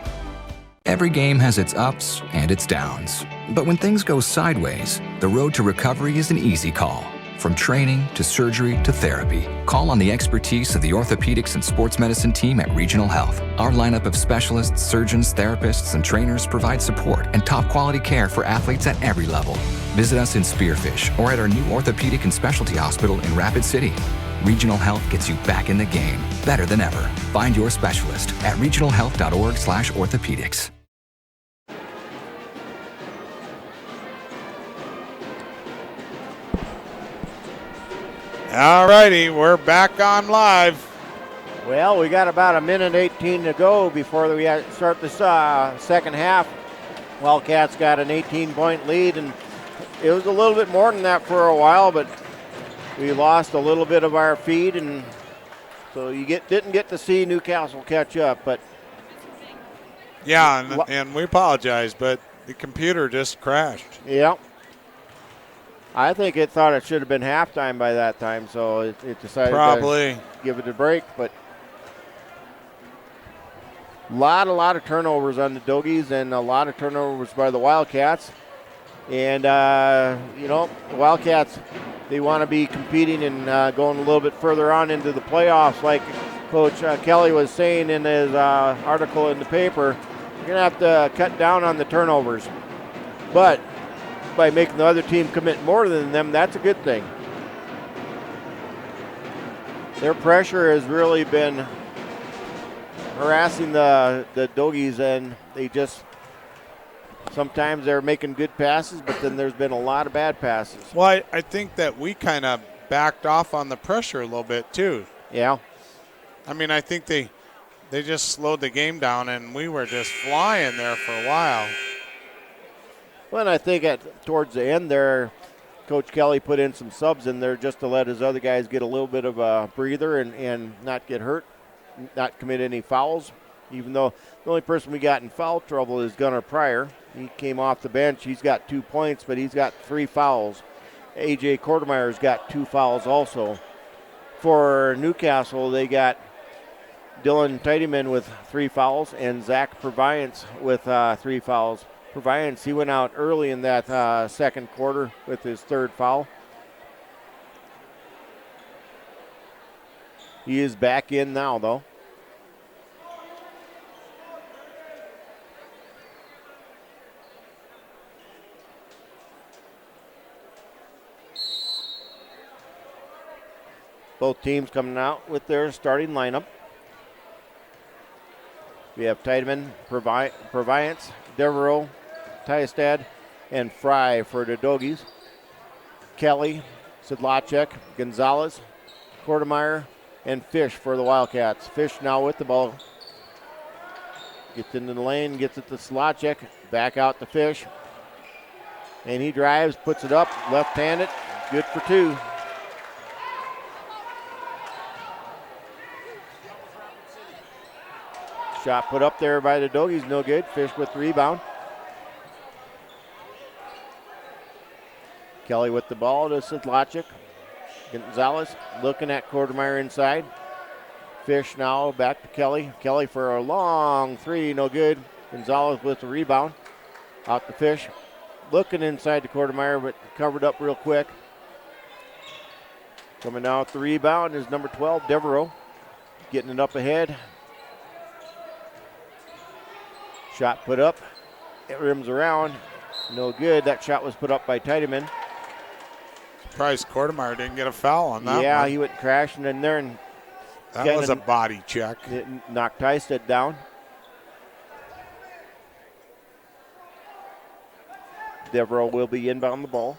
Every game has its ups and its downs. But when things go sideways, the road to recovery is an easy call. From training to surgery to therapy, call on the expertise of the orthopedics and sports medicine team at Regional Health. Our lineup of specialists, surgeons, therapists, and trainers provide support and top quality care for athletes at every level. Visit us in Spearfish or at our new orthopedic and specialty hospital in Rapid City. Regional Health gets you back in the game, better than ever. Find your specialist at regionalhealth.org/orthopedics. All righty, we're back on live. Well, we got about a minute 18 to go before we start the second half. Wildcats got an 18-point lead, and it was a little bit more than that for a while, but we lost a little bit of our feed, and so you didn't get to see Newcastle catch up. But yeah, and we apologize, but the computer just crashed. Yeah. I think it thought it should have been halftime by that time, so it decided probably to give it a break. But a lot of turnovers on the Doggies and a lot of turnovers by the Wildcats. And, the Wildcats, they want to be competing and going a little bit further on into the playoffs. Like Coach Kelly was saying in his article in the paper, you're going to have to cut down on the turnovers. But by making the other team commit more than them, that's a good thing. Their pressure has really been harassing the Doggies, and they just sometimes they're making good passes, but then there's been a lot of bad passes. Well, I think that we kind of backed off on the pressure a little bit too. Yeah. I mean, I think they just slowed the game down, and we were just flying there for a while. Well, and I think towards the end there, Coach Kelly put in some subs in there just to let his other guys get a little bit of a breather and not get hurt, not commit any fouls, even though the only person we got in foul trouble is Gunnar Pryor. He came off the bench. He's got 2 points, but he's got 3 fouls. A.J. Kortemeyer's got 2 fouls also. For Newcastle, they got Dylan Tidyman with 3 fouls and Zach Proviance with 3 fouls. Proviance, he went out early in that second quarter with his 3rd foul. He is back in now, though. Both teams coming out with their starting lineup. We have Tideman, Proviance, Devereaux, Tystad, and Fry for the Doggies. Kelly, Sidlacek, Gonzalez, Kortemeyer, and Fish for the Wildcats. Fish now with the ball. Gets into the lane, gets it to Sidlacek, back out to Fish. And he drives, puts it up, left-handed, good for 2. Shot put up there by the Doggies, no good. Fish with the rebound. Kelly with the ball to Sidlacek. Gonzalez looking at Kortemeyer inside. Fish now back to Kelly. Kelly for a long 3, no good. Gonzalez with the rebound. Out to Fish. Looking inside to Kortemeyer, but covered up real quick. Coming out the rebound is number 12, Devereaux. Getting it up ahead. Shot put up. It rims around. No good. That shot was put up by Tidyman. Surprised Kortemeyer didn't get a foul on that one. Yeah, he went crashing in there, and that was a body check. It knocked Tystad down. Devereaux will be inbound the ball.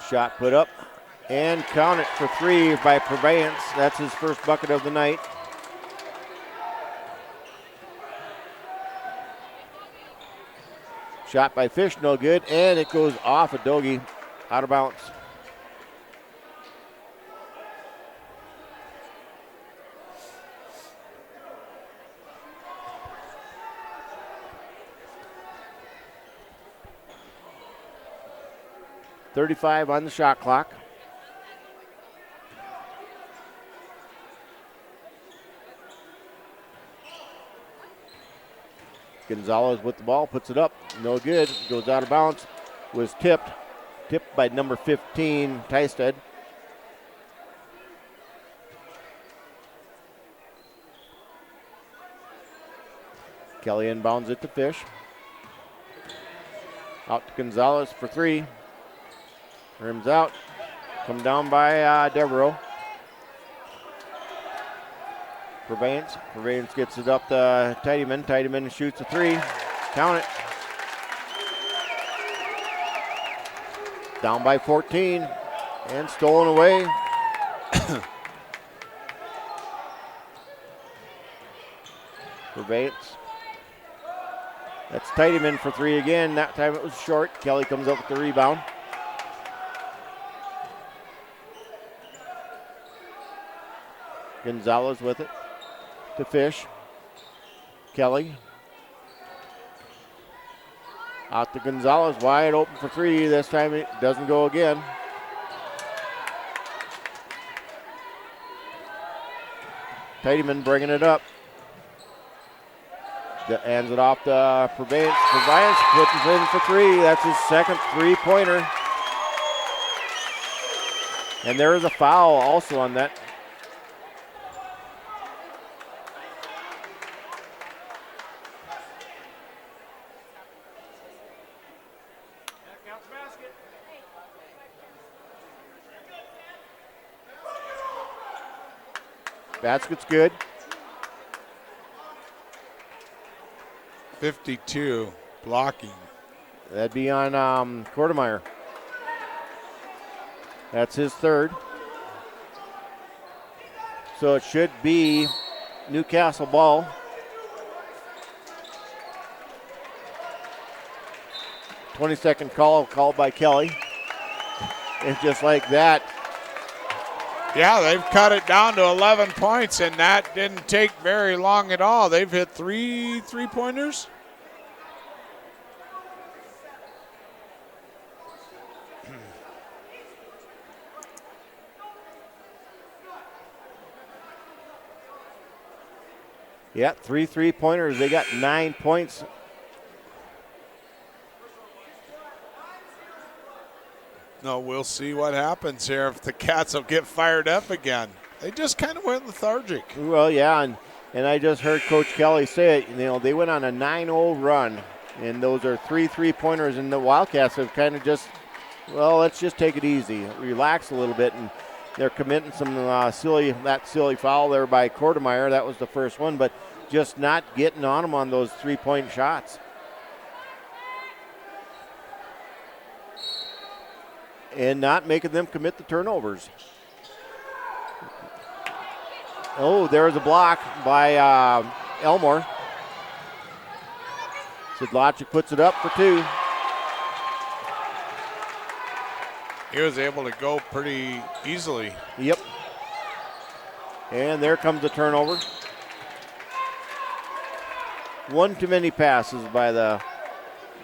Shot put up and count it for 3 by Purveyance. That's his first bucket of the night. Shot by Fish, no good, and it goes off a Doggie, out of bounds. .35 on the shot clock. Gonzalez with the ball, puts it up, no good, goes out of bounds, was tipped by number 15, Tystad. Kelly inbounds it to Fish. Out to Gonzalez for 3. Rims out, come down by Devereaux. Purveyance gets it up to Tidyman. Tidyman shoots a 3. Count it. Down by 14 and stolen away. Purveyance. That's Tidyman for 3 again. That time it was short. Kelly comes up with the rebound. Gonzalez with it to Fish. Kelly. Out to Gonzalez, wide open for 3. This time it doesn't go again. Tidyman bringing it up. Hands it off to Purviance. Purviance puts it in for three. That's his second three-pointer. And there is a foul also on that. Basket's good. 52 blocking. That'd be on Kortemeyer. That's his third. So it should be Newcastle ball. "20-second call called by Kelly. And just like that. Yeah, they've cut it down to 11 points, and that didn't take very long at all. They've hit three three-pointers. Yeah, 3 3-pointers. They got 9 points. No, we'll see what happens here if the Cats will get fired up again. They just kind of went lethargic. Well, yeah, and I just heard Coach Kelly say it. You know, they went on a 9-0 run, and those are 3 3-pointers, and the Wildcats have kind of just, well, let's just take it easy, relax a little bit, and they're committing some silly foul there by Kortemeyer. That was the first one, but just not getting on them on those 3-point shots. And not making them commit the turnovers. Oh, there's a block by Elmore. Sidlacek puts it up for 2. He was able to go pretty easily. Yep. And there comes the turnover. One too many passes by the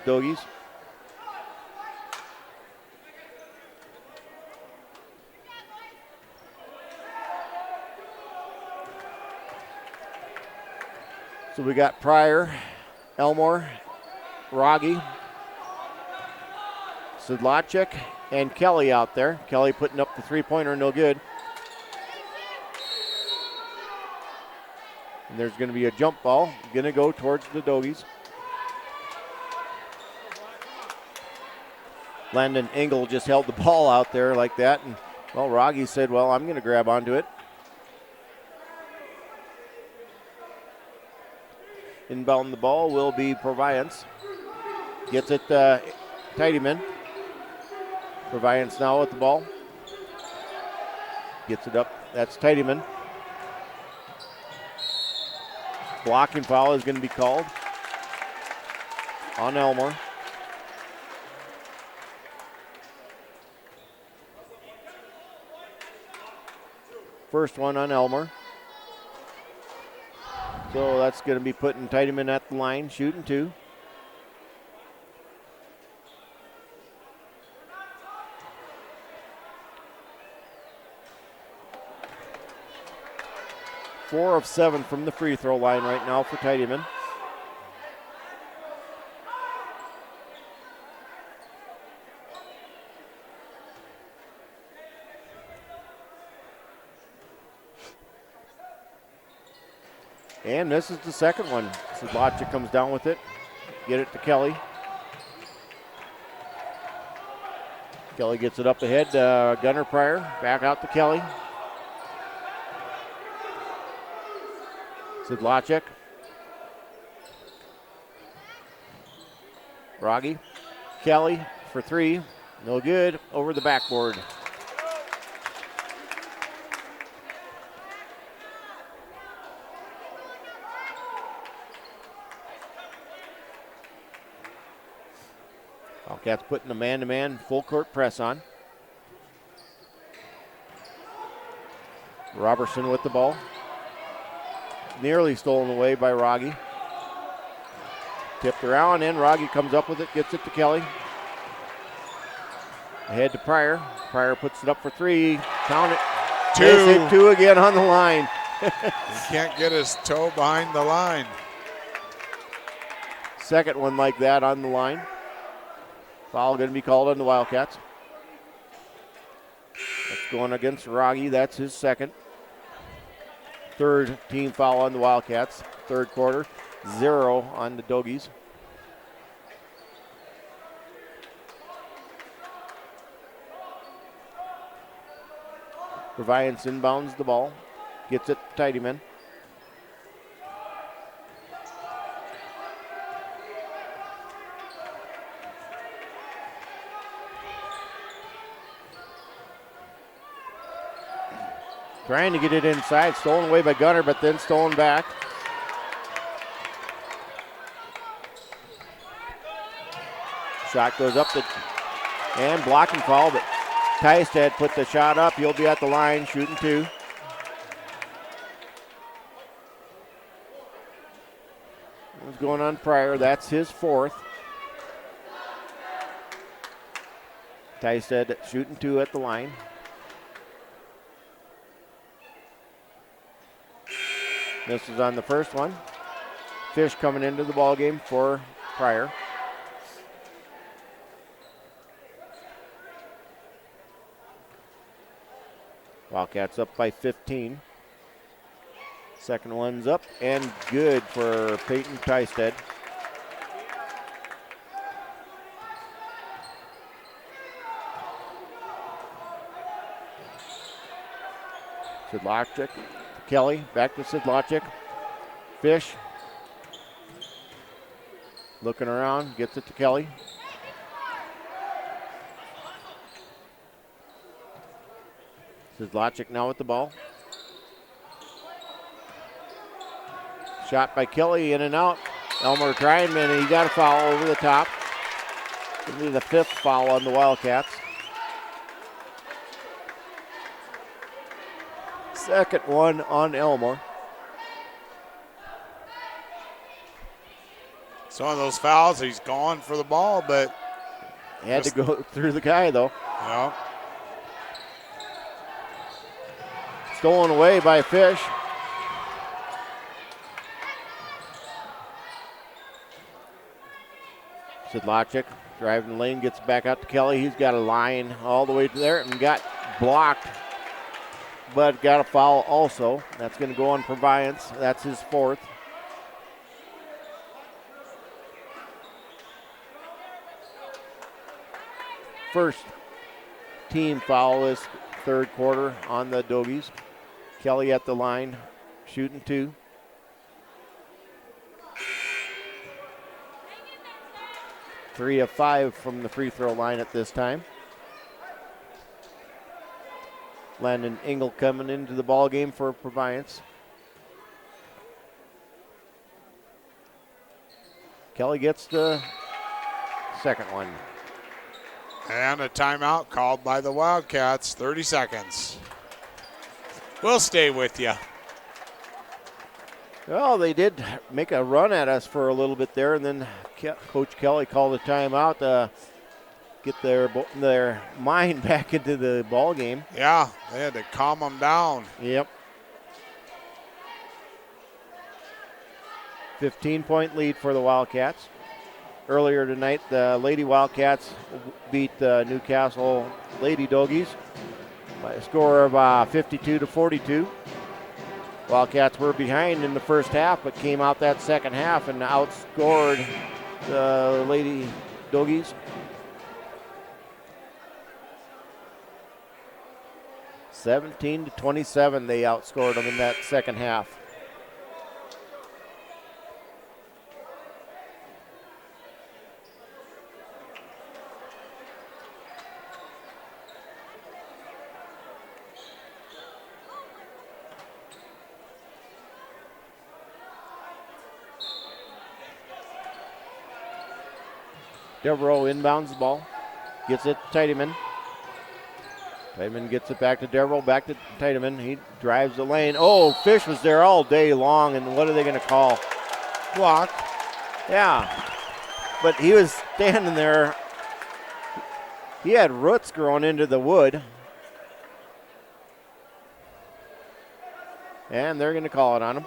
Doggies. So we got Pryor, Elmore, Rogge, Sidlacek, and Kelly out there. Kelly putting up the 3-pointer, no good. And there's going to be a jump ball, going to go towards the Doggies. Landon Engel just held the ball out there like that, and well, Rogge said, well, I'm going to grab onto it. Inbound the ball will be Purviance. Gets it Tidyman. Purviance now with the ball. Gets it up. That's Tidyman. Blocking foul is going to be called on Elmore. First one on Elmore. So that's going to be putting Tidyman at the line, shooting 2. Four of 7 from the free throw line right now for Tidyman. And this is the second one. Sidlacek comes down with it. Get it to Kelly. Kelly gets it up ahead. Gunnar Pryor back out to Kelly. Sidlacek. Rogge. Kelly for 3. No good. Over the backboard. Wildcats putting a man-to-man full court press on. Robertson with the ball. Nearly stolen away by Rogge. Tipped around and Rogge comes up with it, gets it to Kelly. Ahead to Pryor. Pryor puts it up for 3. Count it. 2. Yes, hit 2 again on the line. He can't get his toe behind the line. Second one like that on the line. Foul going to be called on the Wildcats. That's going against Rogge. That's his second. Third team foul on the Wildcats. Third quarter. 0 on the Doggies. Proviance inbounds the ball. Gets it to Tidyman. Trying to get it inside. Stolen away by Gunner, but then stolen back. Shot goes up and blocking foul, but Tystad put the shot up. He'll be at the line shooting 2. What's going on Pryor? That's his 4th. Tystad shooting 2 at the line. This is on the first one. Fish coming into the ball game for Pryor. Wildcats up by 15. Second one's up and good for Peyton Tystad. Sidlachik, Kelly, back to Sidlachik. Fish. Looking around, gets it to Kelly. Sidlachik now with the ball. Shot by Kelly, in and out. Elmer trying, and he got a foul over the top. It'll be the 5th foul on the Wildcats. Second one on Elmore. It's one of those fouls. He's going for the ball, but He had to go through the guy, though. yeah. Stolen away by Fish. Sidlachik driving the lane, gets back out to Kelly. He's got a line all the way to there and got blocked, but got a foul also. That's going to go on Proviance. That's his 4th. First team foul this third quarter on the Doggies. Kelly at the line, shooting 2. Three of 5 from the free throw line at this time. Landon Engel coming into the ball game for Proviance. Kelly gets the second one. And a timeout called by the Wildcats. 30 seconds. We'll stay with you. Well, they did make a run at us for a little bit there, and then Coach Kelly called a timeout to get their mind back into the ball game. Yeah, they had to calm them down. Yep. 15-point lead for the Wildcats. Earlier tonight, the Lady Wildcats beat the Newcastle Lady Doggies by a score of 52-42. Wildcats were behind in the first half, but came out that second half and outscored the Lady Doggies. (17-27), they outscored them in that second half. Devereaux inbounds the ball, gets it to Tidyman. Tidyman gets it back to Devereaux, back to Tidyman. He drives the lane. Oh, Fish was there all day long, and what are they going to call? Block. Yeah, but he was standing there. He had roots growing into the wood. And they're going to call it on him.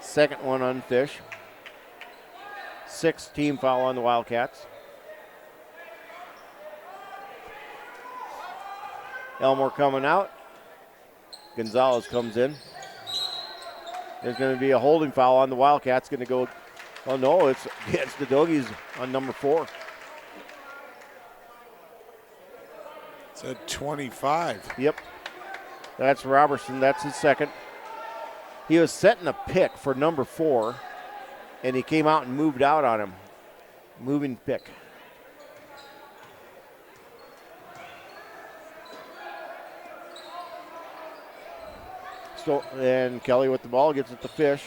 Second one on Fish. 6th team foul on the Wildcats. Elmore coming out. Gonzalez comes in. There's going to be a holding foul on the Wildcats. Going to go, oh no, it's against the Doggies on number 4. It's at 25. Yep. That's Robertson. That's his second. He was setting a pick for number 4, and he came out and moved out on him. Moving pick. So, and Kelly with the ball gets it to Fish.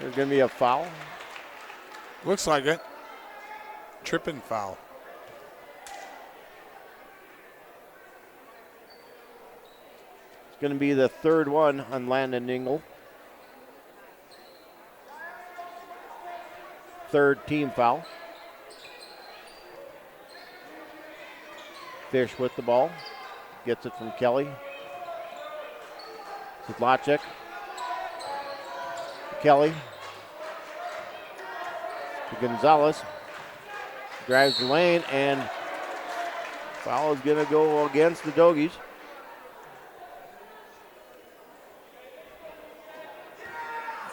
There's going to be a foul. Looks like it. Tripping foul. It's going to be the third one on Landon Ingle. Third team foul. Fish with the ball. Gets it from Kelly. Sedlacek. Kelly. To Gonzalez. Drives the lane, and foul is going to go against the Doggies.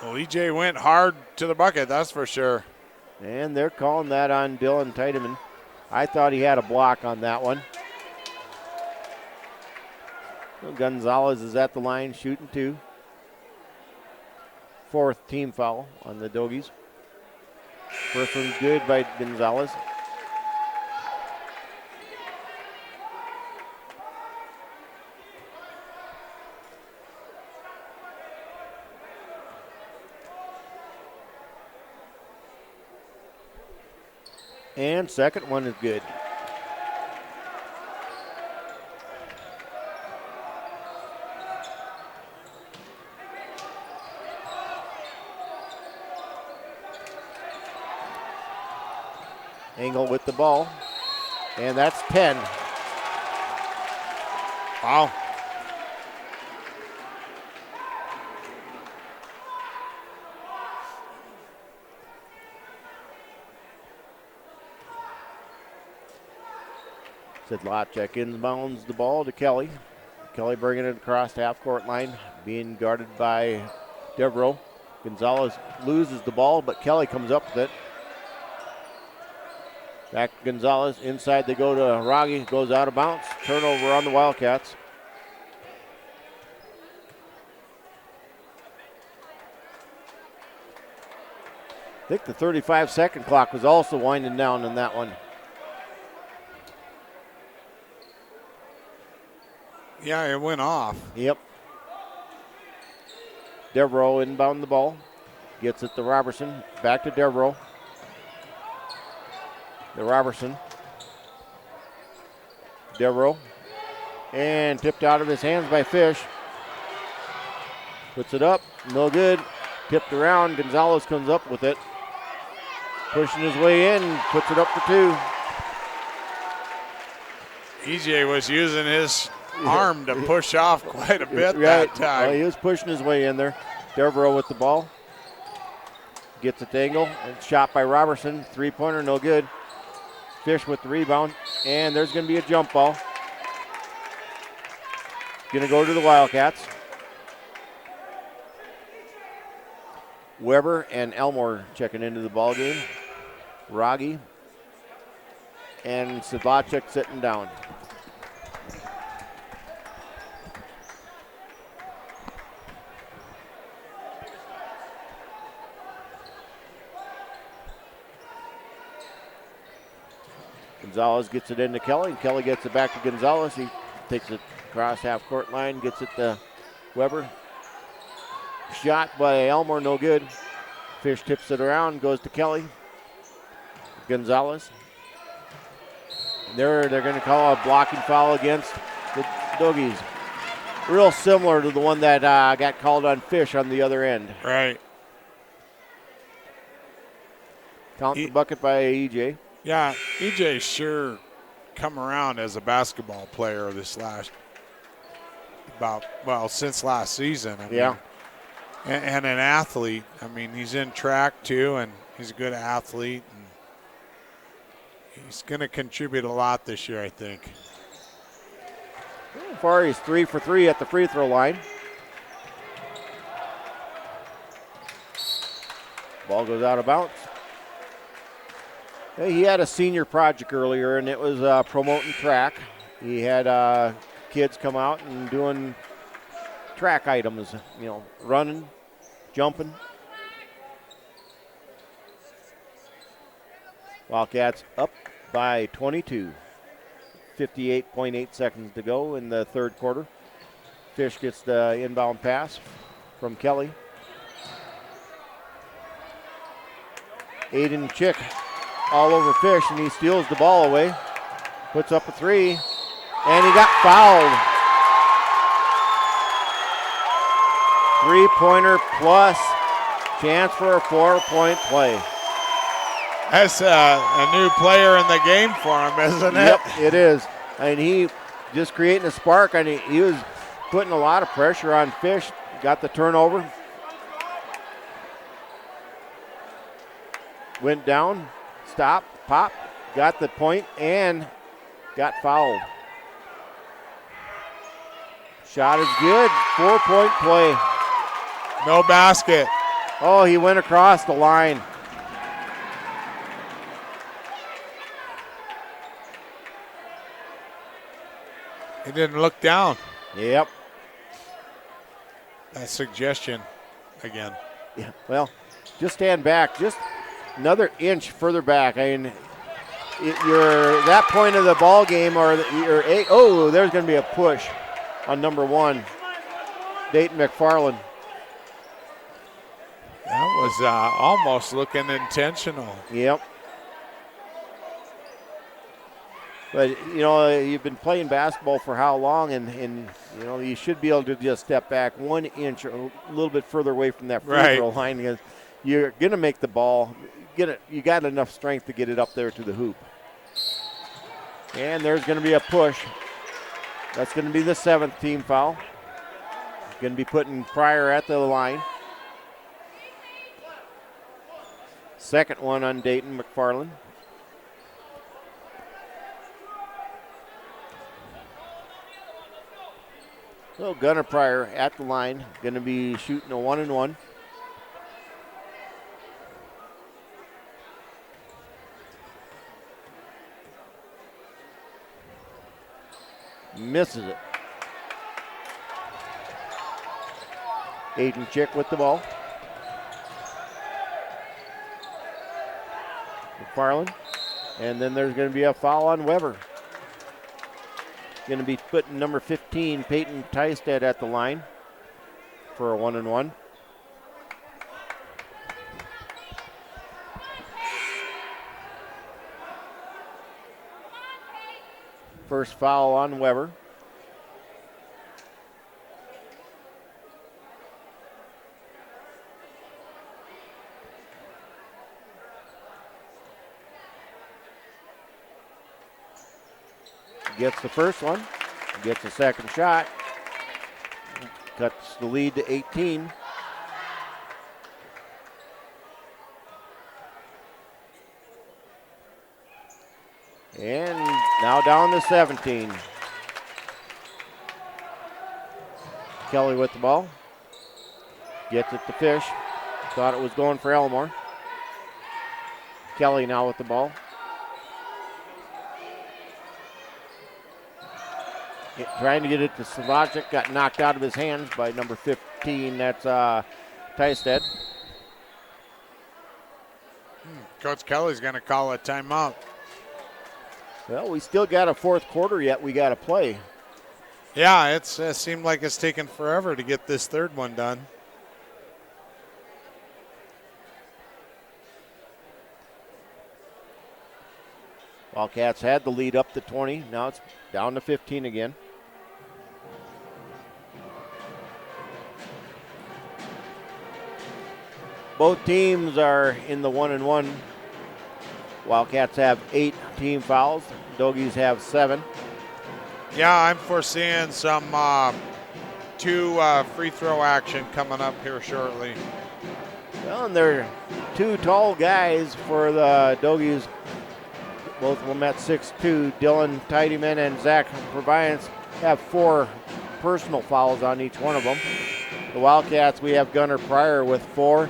Well, EJ went hard to the bucket, that's for sure. And they're calling that on Dylan Tiedemann. I thought he had a block on that one. So Gonzalez is at the line shooting 2. 4th team foul on the Doggies. First one's good by Gonzalez. And second one is good. Engel with the ball. And that's 10. Wow. Sedlacek inbounds the ball to Kelly. Kelly bringing it across the half-court line, being guarded by Devereaux. Gonzalez loses the ball, but Kelly comes up with it. Back to Gonzalez. Inside they go to Rogge. Goes out of bounds. Turnover on the Wildcats. I think the 35-second clock was also winding down in that one. Yeah, it went off. Yep. Devereaux inbound the ball. Gets it to Robertson. Back to Devereaux. To Robertson. Devereaux. And tipped out of his hands by Fish. Puts it up. No good. Tipped around. Gonzalez comes up with it. Pushing his way in. Puts it up for 2. EJ was using his arm to push off quite a bit that time. Well, he was pushing his way in there. Devereaux with the ball. Gets it to Engel. And shot by Robertson. 3-pointer, no good. Fish with the rebound. And there's going to be a jump ball. Going to go to the Wildcats. Weber and Elmore checking into the ball game. Rogge and Sedlacek sitting down. Gonzalez gets it into Kelly, and Kelly gets it back to Gonzalez. He takes it across half-court line, gets it to Weber. Shot by Elmore, no good. Fish tips it around, goes to Kelly. Gonzalez. They're going to call a blocking foul against the Doggies. Real similar to the one that got called on Fish on the other end. Right. Count the bucket by EJ. Yeah, EJ sure come around as a basketball player this since last season. I mean, and an athlete. I mean, he's in track too, and he's a good athlete. And he's going to contribute a lot this year, I think. So far, he's 3 for 3 at the free throw line. Ball goes out of bounds. Hey, he had a senior project earlier, and it was promoting track. He had kids come out and doing track items, you know, running, jumping. Wildcats up by 22. 58.8 seconds to go in the third quarter. Fish gets the inbound pass from Kelly. Aiden Chick all over Fish, and he steals the ball away. Puts up a three, and he got fouled. Three-pointer plus chance for a 4-point play. That's a new player in the game for him, isn't it? Yep, it is. And he just creating a spark, and he was putting a lot of pressure on Fish. Got the turnover. Went down, stopped, popped, got the point, and got fouled. Shot is good. 4-point play. No basket. Oh, he went across the line. He didn't look down. Yep. That suggestion again. Yeah. Well, just stand back. Just another inch further back. I mean, you're that point of the ball game, or you're there's going to be a push on number 1, Dayton McFarland. That was almost looking intentional. Yep. But, you know, you've been playing basketball for how long, and you know, you should be able to just step back 1 inch or a little bit further away from that free throw line, because you're going to make the ball, you got enough strength to get it up there to the hoop. And there's going to be a push. That's going to be the 7th team foul. Going to be putting Pryor at the line. Second one on Dayton McFarland. So Gunnar Pryor at the line, going to be shooting a 1-and-1. Misses it. Aiden Chick with the ball. McFarland. And then there's going to be a foul on Weber. Going to be putting number 15, Peyton Tystad, at the line for a 1-and-1. First foul on Weber. Gets the first one, gets a second shot, cuts the lead to 18. And now down to 17. Kelly with the ball. Gets it to Fish. Thought it was going for Elmore. Kelly now with the ball. Trying to get it to Slovacic. Got knocked out of his hands by number 15. That's Tystad. Coach Kelly's going to call a timeout. Well, we still got a fourth quarter yet we got to play. Yeah, it seemed like it's taken forever to get this third one done. Wildcats had the lead up to 20. Now it's down to 15 again. Both teams are in the 1-and-1. Wildcats have 8 team fouls. Doggies have 7. Yeah, I'm foreseeing some 2 free throw action coming up here shortly. Well, and they're 2 tall guys for the Doggies. Both of them at 6'2". Dylan Tidyman and Zach Proviance have 4 personal fouls on each one of them. The Wildcats, we have Gunnar Pryor with 4,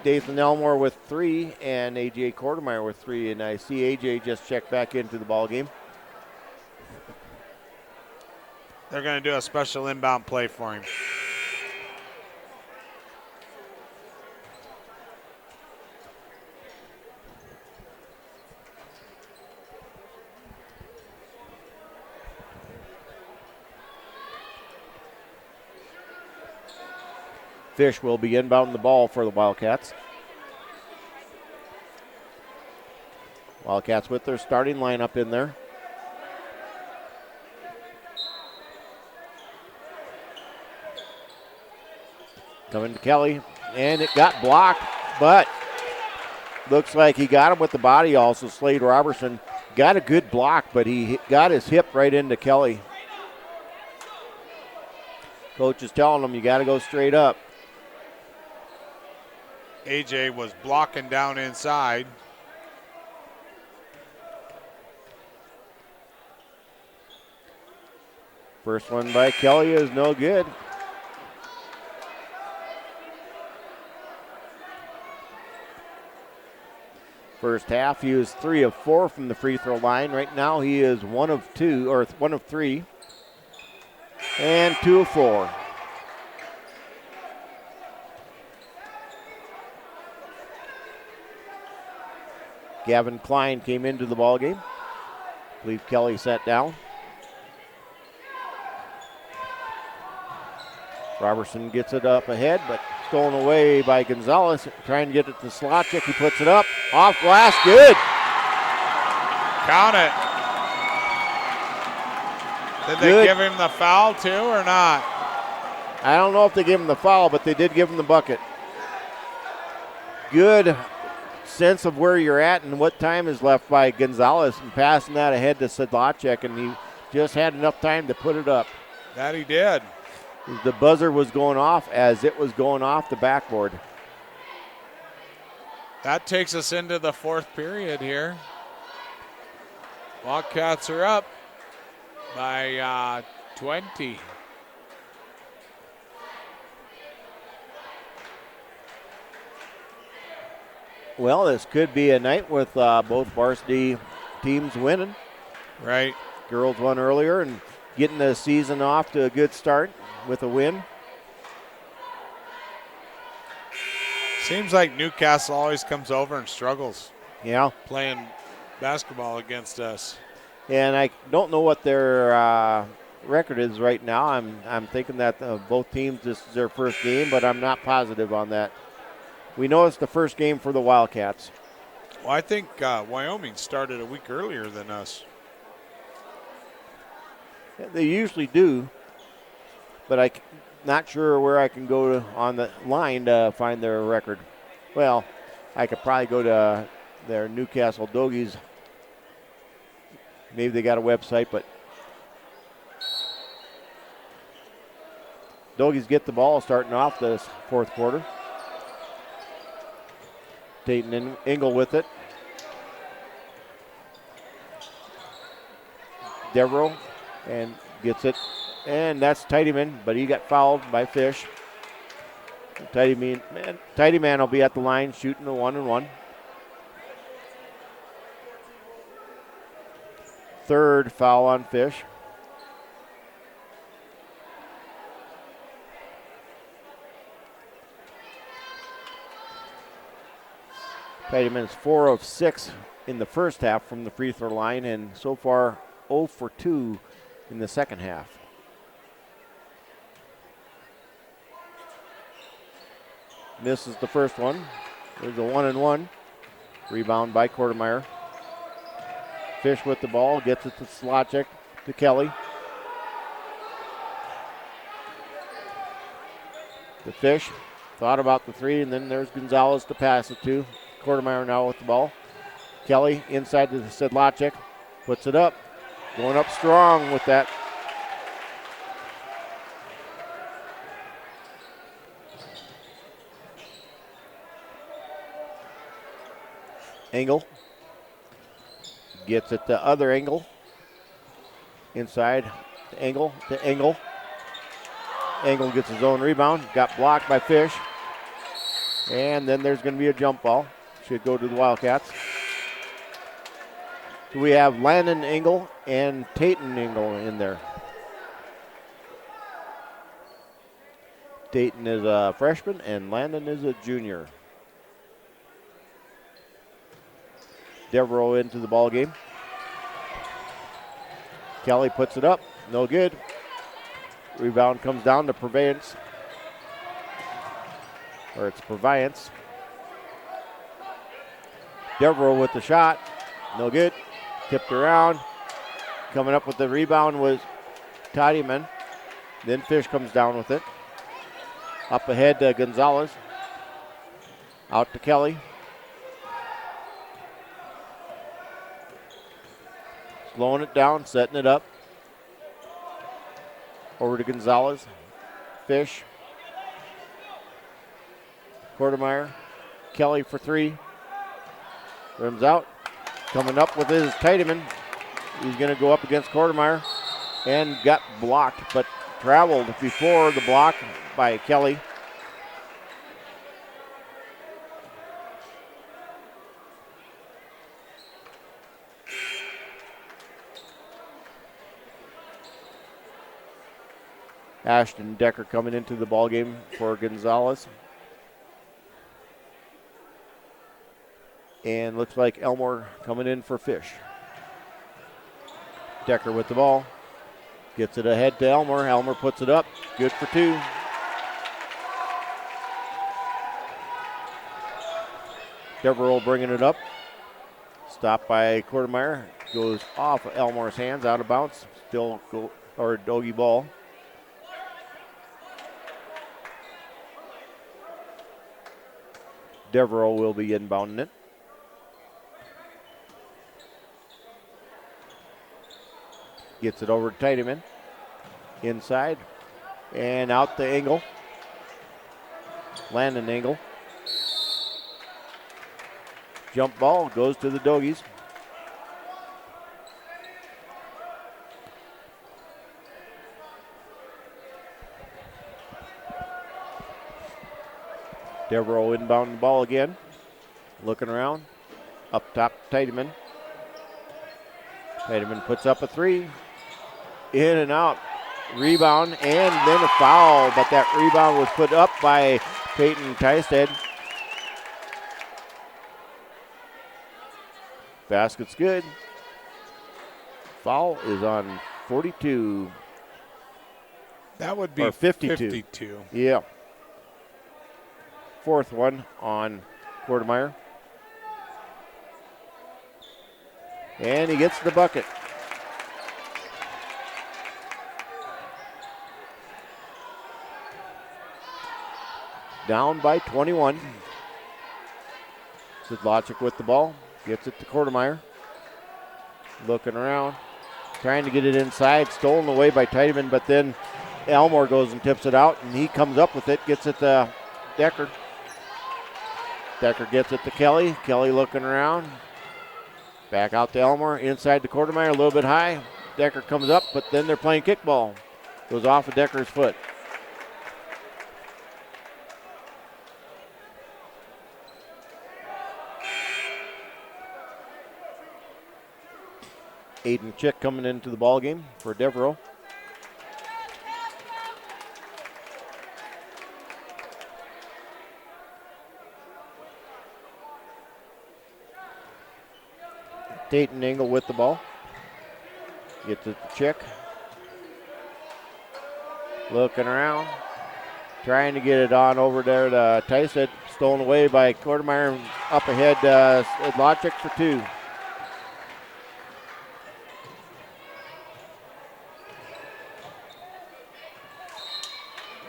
Dathan Elmore with 3, and A.J. Quartermeyer with 3. And I see A.J. just checked back into the ball game. They're going to do a special inbound play for him. Fish will be inbounding the ball for the Wildcats. Wildcats with their starting lineup in there. Coming to Kelly, and it got blocked, but looks like he got him with the body also. Slade Robertson got a good block, but he got his hip right into Kelly. Coach is telling him, you got to go straight up. AJ was blocking down inside. First one by Kelly is no good. First half, he was 3 of 4 from the free throw line. Right now, he is 1 of 3, and 2 of 4. Gavin Klein came into the ball game. I believe Kelly sat down. Robertson gets it up ahead, but stolen away by Gonzalez. Trying to get it to Slotchik. He puts it up. Off glass. Good. Count it. Did they give him the foul too or not? I don't know if they gave him the foul, but they did give him the bucket. Good sense of where you're at and what time is left by Gonzalez and passing that ahead to Sedlacek, and he just had enough time to put it up. That he did. The buzzer was going off as it was going off the backboard. That takes us into the 4th period here. Wildcats are up by 20. Well, this could be a night with both varsity teams winning. Right. Girls won earlier and getting the season off to a good start with a win. Seems like Newcastle always comes over and struggles. Yeah. Playing basketball against us. And I don't know what their record is right now. I'm thinking that both teams, this is their first game, but I'm not positive on that. We know it's the first game for the Wildcats. Well, I think Wyoming started a week earlier than us. They usually do, but I'm not sure where I can go on the line to find their record. Well, I could probably go to their Newcastle Doggies. Maybe they got a website, but Doggies get the ball starting off this 4th quarter. Dayton Engel with it. Devereaux and gets it. And that's Tidyman, but he got fouled by Fish. Tidyman will be at the line shooting the 1-and-1. Third foul on Fish. Tidyman's 4 of 6 in the first half from the free throw line, and so far 0 for 2 in the second half. Misses the first one. There's a 1-and-1. Rebound by Quartermeyer. Fish with the ball, gets it to Slotchik, to Kelly. The Fish thought about the 3, and then there's Gonzalez to pass it to. Quartermeyer now with the ball. Kelly inside to Sedlacek, puts it up. Going up strong with that. Engel gets it to other Engel. Inside to Engel. Engel gets his own rebound. Got blocked by Fish. And then there's going to be a jump ball. Should go to the Wildcats. So we have Landon Engel and Tayton Engel in there. Dayton is a freshman and Landon is a junior. Devereaux into the ball game. Kelly puts it up, no good. Rebound comes down to Purviance. Or it's Purviance. Devereaux with the shot, no good. Tipped around. Coming up with the rebound was Toddyman. Then Fish comes down with it. Up ahead to Gonzalez. Out to Kelly. Slowing it down, setting it up. Over to Gonzalez. Fish. Quartermeyer. Kelly for three. Rims out. Coming up with his Tiedemann. He's going to go up against Quartermeyer. And got blocked, but traveled before the block by Kelly. Ashton Decker coming into the ball game for Gonzalez. And looks like Elmore coming in for Fish. Decker with the ball. Gets it ahead to Elmore. Elmore puts it up. Good for two. Devereaux bringing it up. Stopped by Quartermeyer. Goes off of Elmore's hands, out of bounds. Still Doggie ball. Devereaux will be inbounding it. Gets it over to Tiedemann. Inside. And out to Engel. Landon Engel. Jump ball goes to the Doggies. Devereaux inbound the ball again. Looking around. Up top, Tiedemann. Tiedemann puts up a three. In and out. Rebound and then a foul, but that rebound was put up by Peyton Tysted. Basket's good. Foul is on 42. That would be or 52. 52. Yeah. Fourth one on Quartermeyer. And he gets the bucket. Down by 21. Sidlogic with the ball. Gets it to Quartermeyer. Looking around. Trying to get it inside. Stolen away by Tiedemann, but then Elmore goes and tips it out, and he comes up with it. Gets it to Decker. Decker gets it to Kelly. Kelly looking around. Back out to Elmore. Inside to Quartermeyer. A little bit high. Decker comes up, but then they're playing kickball. Goes off of Decker's foot. Aiden Chick coming into the ball game for Devereaux. Dayton Engel with the ball. Gets it to Chick. Looking around. Trying to get it on over there to Tyson. Stolen away by Quartermeyer. Up ahead, Logic for two.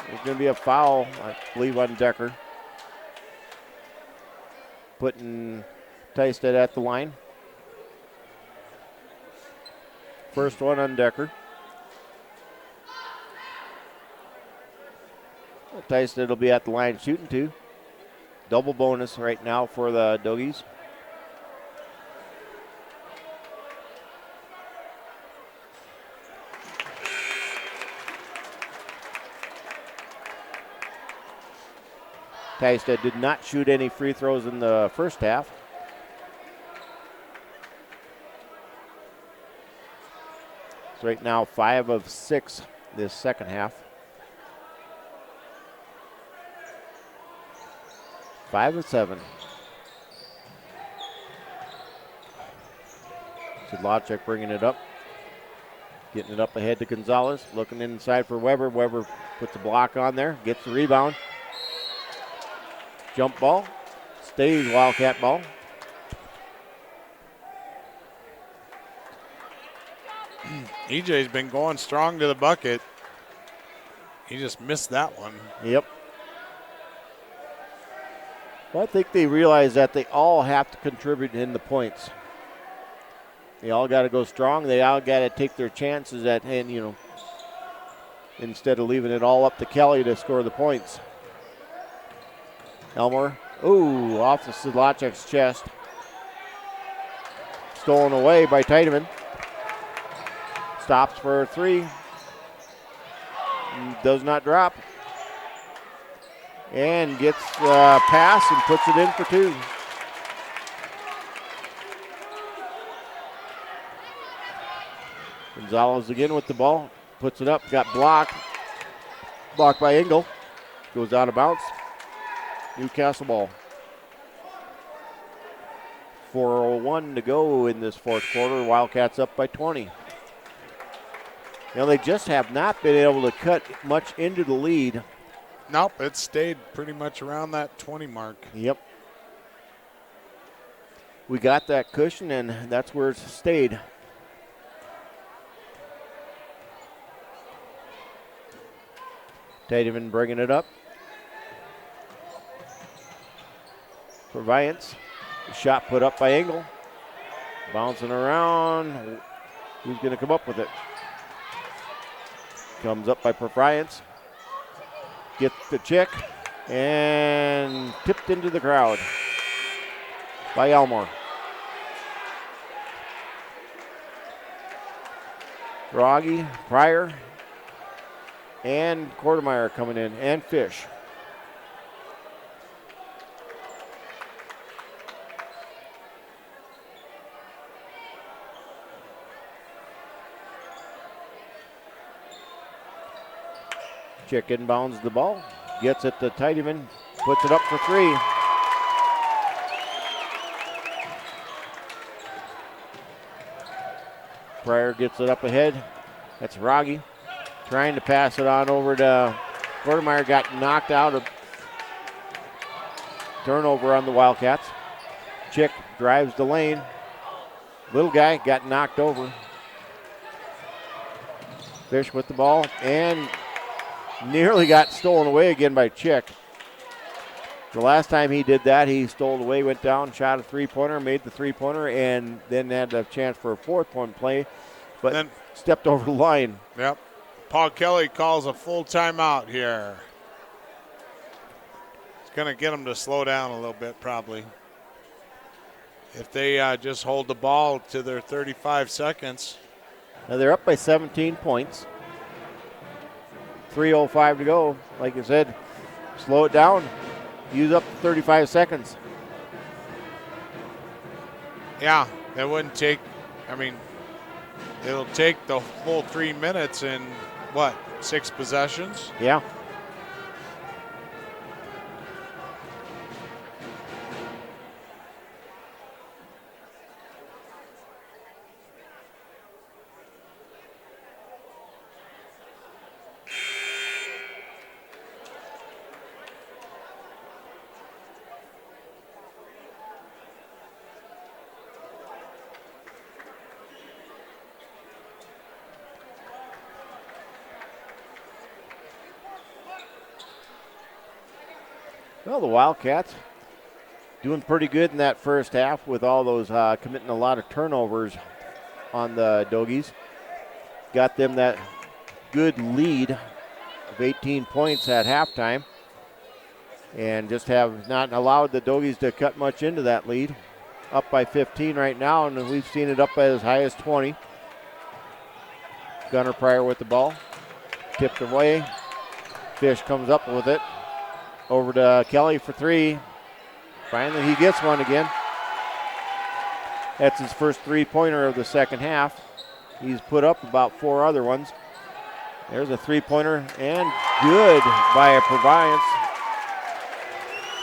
There's going to be a foul, I believe, on Decker. Putting Tysted at the line. First one on Decker. Tysted will be at the line shooting two. Double bonus right now for the Doggies. Tystad did not shoot any free throws in the first half. So right now 5 of 6 this second half. 5 of 7. Sedlacek bringing it up. Getting it up ahead to Gonzalez. Looking inside for Weber. Weber puts a block on there. Gets the rebound. Jump ball. Stays Wildcat ball. EJ's been going strong to the bucket. He just missed that one. Yep. Well, I think they realize that they all have to contribute in the points. They all got to go strong. They all got to take their chances at, and instead of leaving it all up to Kelly to score the points. Elmore, ooh, off the Sedlacek's chest. Stolen away by Tiedemann. Stops for a 3. Does not drop. And gets the pass and puts it in for 2. Gonzalez again with the ball. Puts it up. Got blocked. Blocked by Engel. Goes out of bounds. Newcastle ball. 4:01 to go in this fourth quarter. Wildcats up by 20. They just have not been able to cut much into the lead. Nope, it stayed pretty much around that 20 mark. Yep. We got that cushion, and that's where it's stayed. Tiedemann bringing it up. For Viance. The shot put up by Engel. Bouncing around. Who's going to come up with it? Comes up by Viance. Gets the check. And tipped into the crowd by Elmore. Rogge, Pryor, and Quartermeyer coming in, and Fish. Chick inbounds the ball, gets it to Tiedemann, puts it up for 3. Pryor gets it up ahead. That's Rogge. Trying to pass it on over to Quartermeyer. Got knocked out of turnover on the Wildcats. Chick drives the lane. Little guy got knocked over. Fish with the ball and nearly got stolen away again by Chick. The last time he did that, he stole away, went down, shot a three-pointer, made the three-pointer, and then had a chance for a fourth-point play, but then stepped over the line. Yep. Paul Kelly calls a full timeout here. It's going to get them to slow down a little bit probably. If they just hold the ball to their 35 seconds. Now they're up by 17 points. 3:05 to go. Like I said, slow it down. Use up 35 seconds. Yeah, that wouldn't take, it'll take the full 3 minutes in, 6 possessions? Yeah. Well, the Wildcats doing pretty good in that first half with all those committing a lot of turnovers on the Doggies. Got them that good lead of 18 points at halftime and just have not allowed the Doggies to cut much into that lead. Up by 15 right now, and we've seen it up by as high as 20. Gunnar Pryor with the ball. Tipped away. Fish comes up with it. Over to Kelly for three. Finally, he gets one again. That's his first three-pointer of the second half. He's put up about 4 other ones. There's a three-pointer, and good by a Proviance.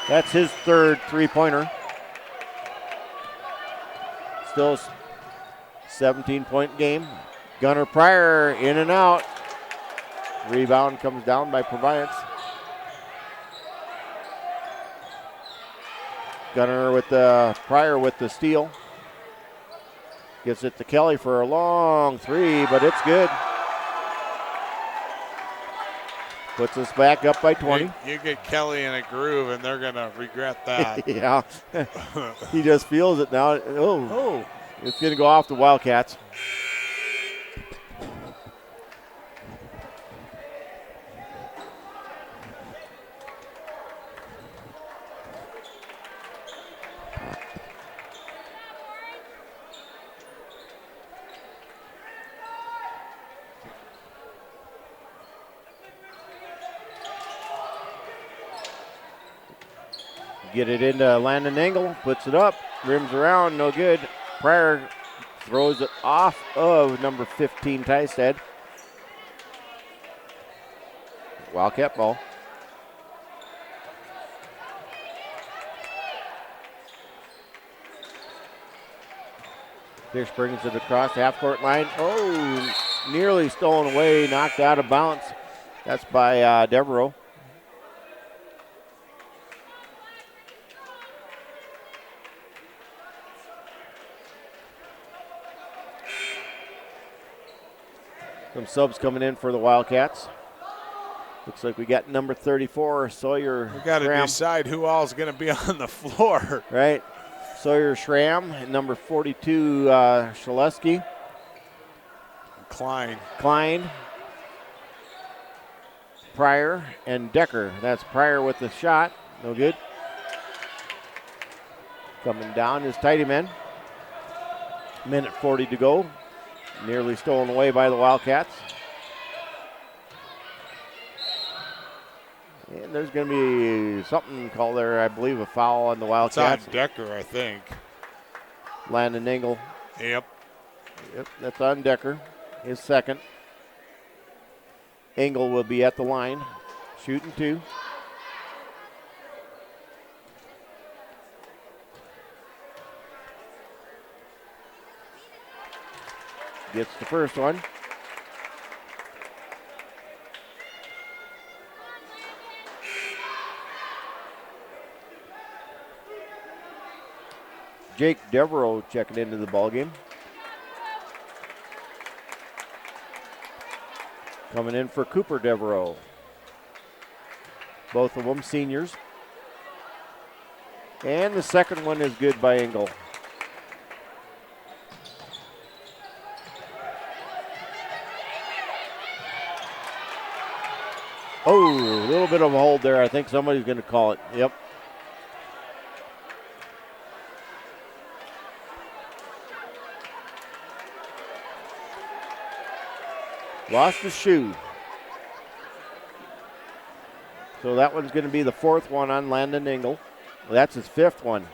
That's his third three-pointer. Still a 17-point game. Gunnar Pryor in and out. Rebound comes down by Proviance. Gunnar with the Pryor with the steal. Gets it to Kelly for a long three, but it's good. Puts us back up by 20. You get Kelly in a groove, and they're going to regret that. Yeah. He just feels it now. Oh. It's going to go off the Wildcats. Get it into Landon Engel, puts it up, rims around, no good. Pryor throws it off of number 15, Tysted. Wildcat ball. Pierce brings it across the half-court line. Oh, nearly stolen away, knocked out of bounds. That's by Devereaux. Some subs coming in for the Wildcats. Looks like we got number 34, Sawyer. We got to Schramm. decide who all is going to be on the floor. Right. Sawyer Schramm and number 42, Shaleski. Klein. Pryor and Decker. That's Pryor with the shot. No good. Coming down is Tidy Men. Minute 40 to go. Nearly stolen away by the Wildcats. And there's going to be something called there, I believe, a foul on the Wildcats. It's on Decker, I think. Landon Engel. Yep. That's on Decker. His second. Engel will be at the line. Shooting two. Gets the first one. Jake Devereaux checking into the ballgame. Coming in for Cooper Devereaux. Both of them seniors. And the second one is good by Engel. Oh, a little bit of a hold there. I think somebody's going to call it. Yep. Lost his shoe. So that one's going to be the fourth one on Landon Engel. Well, that's his fifth one.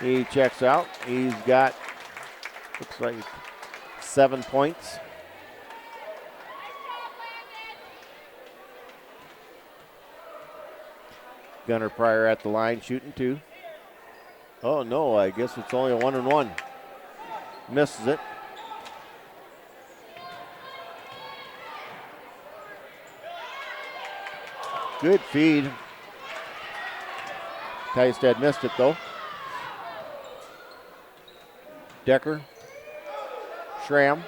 He checks out. He's got, looks like 7 points. Gunnar Pryor at the line shooting two. Oh no, I guess it's only a 1-and-1. Misses it. Good feed. Tysted missed it though. Decker, Schramm,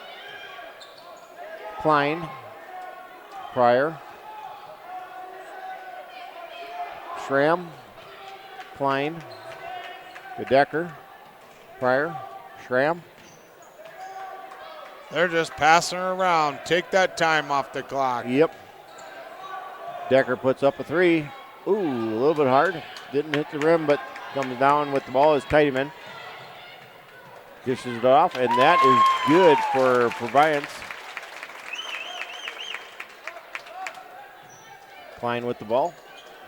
Klein, Pryor, Schramm, Klein, to Decker, Pryor, Schramm. They're just passing her around. Take that time off the clock. Yep. Decker puts up a three. Ooh, a little bit hard. Didn't hit the rim, but comes down with the ball is Tidyman. Dishes it off, and that is good for Bryant. Klein with the ball.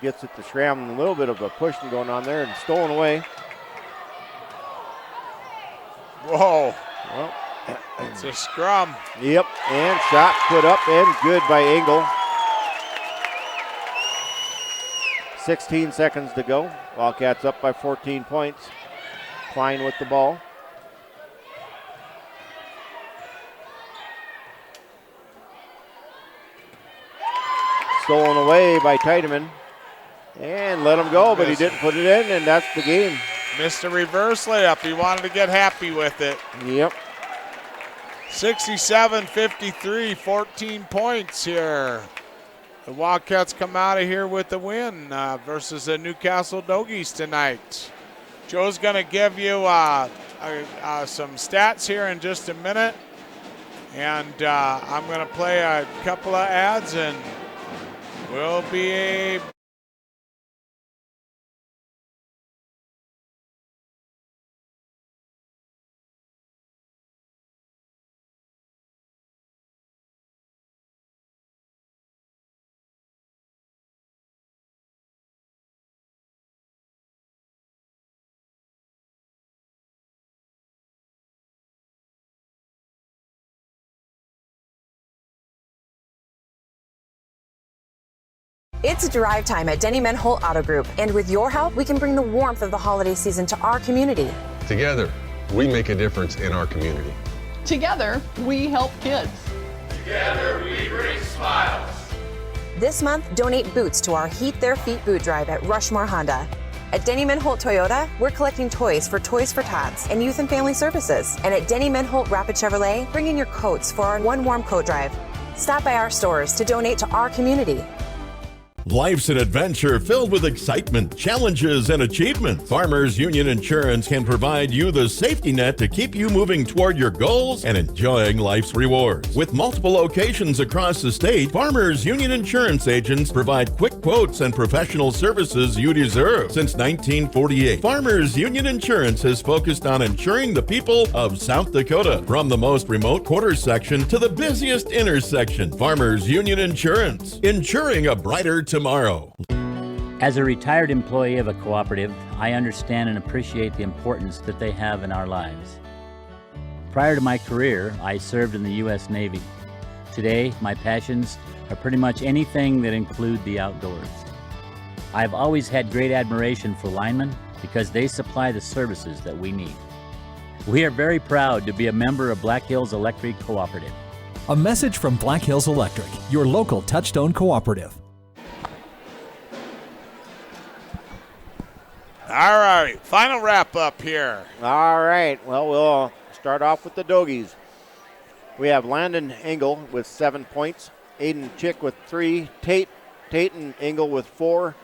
Gets it to Schramm. A little bit of a pushing going on there and stolen away. Whoa. Well, it's a scrum. Yep, and shot put up and good by Engel. 16 seconds to go. Wildcats up by 14 points. Klein with the ball. Stolen away by Tiedemann. And let him go, but he didn't put it in, and that's the game. Missed a reverse layup. He wanted to get happy with it. Yep. 67-53, 14 points here. The Wildcats come out of here with the win versus the Newcastle Doggies tonight. Joe's going to give you some stats here in just a minute. And I'm going to play a couple of ads, and we'll be It's drive time at Denny Menholt Auto Group, and with your help, we can bring the warmth of the holiday season to our community. Together, we make a difference in our community. Together, we help kids. Together we bring smiles. This month, donate boots to our Heat Their Feet boot drive at Rushmore Honda. At Denny Menholt Toyota, we're collecting toys for Tots and Youth and Family Services. And at Denny Menholt Rapid Chevrolet, bring in your coats for our One Warm Coat Drive. Stop by our stores to donate to our community. Life's an adventure filled with excitement, challenges, and achievement. Farmers Union Insurance can provide you the safety net to keep you moving toward your goals and enjoying life's rewards. With multiple locations across the state, Farmers Union Insurance agents provide quick quotes and professional services you deserve. Since 1948, Farmers Union Insurance has focused on insuring the people of South Dakota. From the most remote quarter section to the busiest intersection, Farmers Union Insurance, insuring a brighter tomorrow. As a retired employee of a cooperative, I understand and appreciate the importance that they have in our lives. Prior to my career, I served in the U.S. Navy. Today, my passions are pretty much anything that include the outdoors. I've always had great admiration for linemen because they supply the services that we need. We are very proud to be a member of Black Hills Electric Cooperative. A message from Black Hills Electric, your local Touchstone cooperative. all right. Final wrap up here. All right. Well, we'll start off with the Doggies. We have Landon Engel with 7 points, Aiden Chick with 3, Tate and Engel with 4,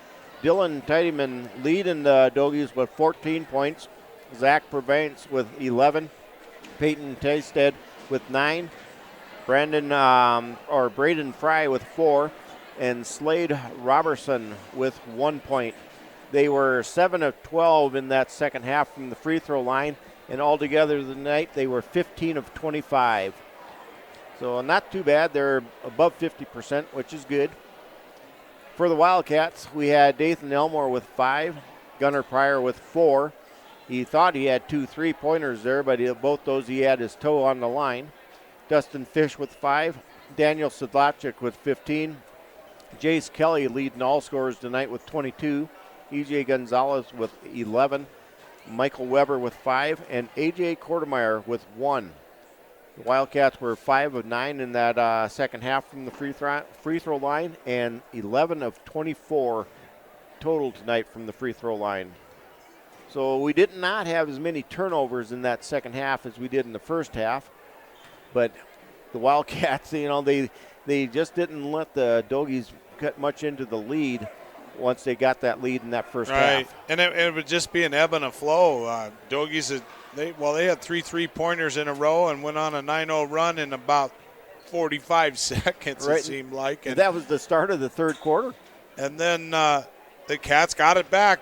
Dylan Tiedemann leading the Doggies with 14 points, Zach Purvance with 11, Peyton Tastead with 9, Braden Fry with 4, and Slade Robertson with 1 point. They were 7 of 12 in that second half from the free throw line, and altogether tonight they were 15 of 25. So not too bad. They're above 50%, which is good. For the Wildcats, we had Dathan Elmore with 5, Gunnar Pryor with 4. He thought he had 2 3-pointers there, but both those he had his toe on the line. Dustin Fish with 5, Daniel Sedlacek with 15, Jace Kelly leading all scorers tonight with 22, EJ Gonzalez with 11, Michael Weber with 5, and AJ Kortemeyer with 1. The Wildcats were 5 of 9 in that second half from the free throw line, and 11 of 24 total tonight from the free throw line. So we did not have as many turnovers in that second half as we did in the first half, but the Wildcats, they just didn't let the Doggies cut much into the lead once they got that lead in that first half. And it would just be an ebb and a flow. Doggies, they had 3 3-pointers in a row and went on a 9-0 run in about 45 seconds, right. It seemed like. And that was the start of the third quarter. And then the Cats got it back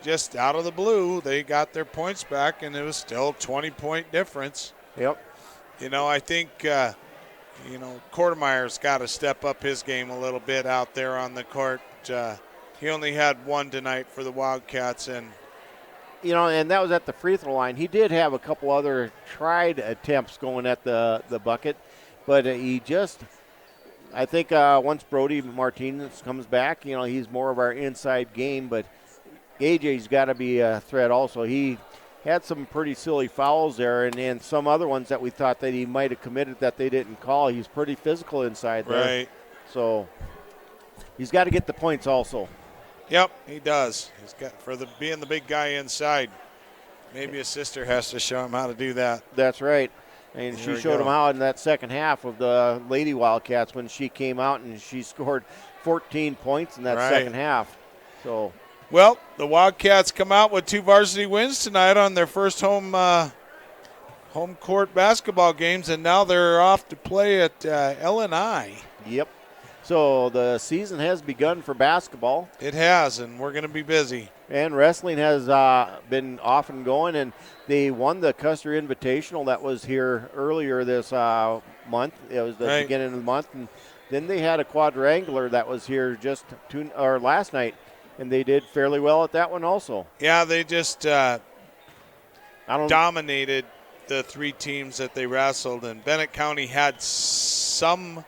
just out of the blue. They got their points back, and it was still a 20-point difference. Yep. I think, Kortemeyer's got to step up his game a little bit out there on the court. He only had one tonight for the Wildcats, and and that was at the free throw line. He did have a couple other tried attempts going at the bucket, but I think once Brody Martinez comes back, he's more of our inside game, but AJ's got to be a threat also. He had some pretty silly fouls there, and some other ones that we thought that he might have committed that they didn't call. He's pretty physical inside there. Right. So he's got to get the points also. Yep, he does. He's got being the big guy inside. Maybe his sister has to show him how to do that. That's right. And she showed him how in that second half of the Lady Wildcats when she came out and she scored 14 points in that second half. So, well, the Wildcats come out with 2 varsity wins tonight on their first home court basketball games, and now they're off to play at LNI. Yep. So the season has begun for basketball. It has, and we're going to be busy. And wrestling has been off and going, and they won the Custer Invitational that was here earlier this month. It was the beginning of the month, and then they had a quadrangular that was here just last night, and they did fairly well at that one also. Yeah, they just dominated the 3 teams that they wrestled, and Bennett County had some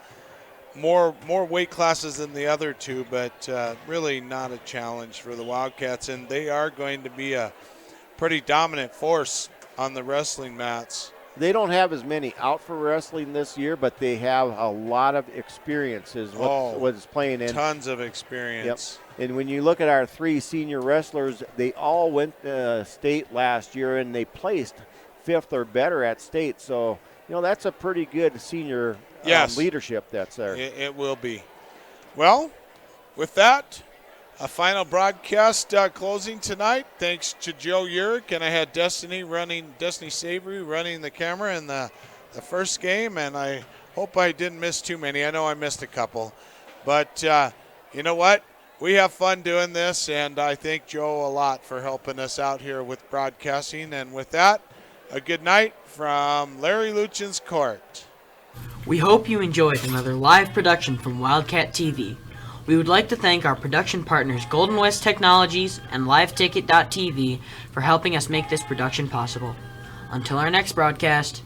more weight classes than the other 2, but really not a challenge for the Wildcats, and they are going to be a pretty dominant force on the wrestling mats. They don't have as many out for wrestling this year, but they have a lot of experience is what's playing in. Tons of experience. Yep. And when you look at our 3 senior wrestlers, they all went state last year, and they placed 5th or better at state. So, that's a pretty good senior leadership that's there. It will be. Well, with that, a final broadcast closing tonight. Thanks to Joe Urick, and I had Destiny Savory running the camera in the first game, and I hope I didn't miss too many. I know I missed a couple. But you know what? We have fun doing this, and I thank Joe a lot for helping us out here with broadcasting. And with that, a good night from Larry Luchin's court. We hope you enjoyed another live production from Wildcat TV. We would like to thank our production partners Golden West Technologies and LiveTicket.tv for helping us make this production possible. Until our next broadcast,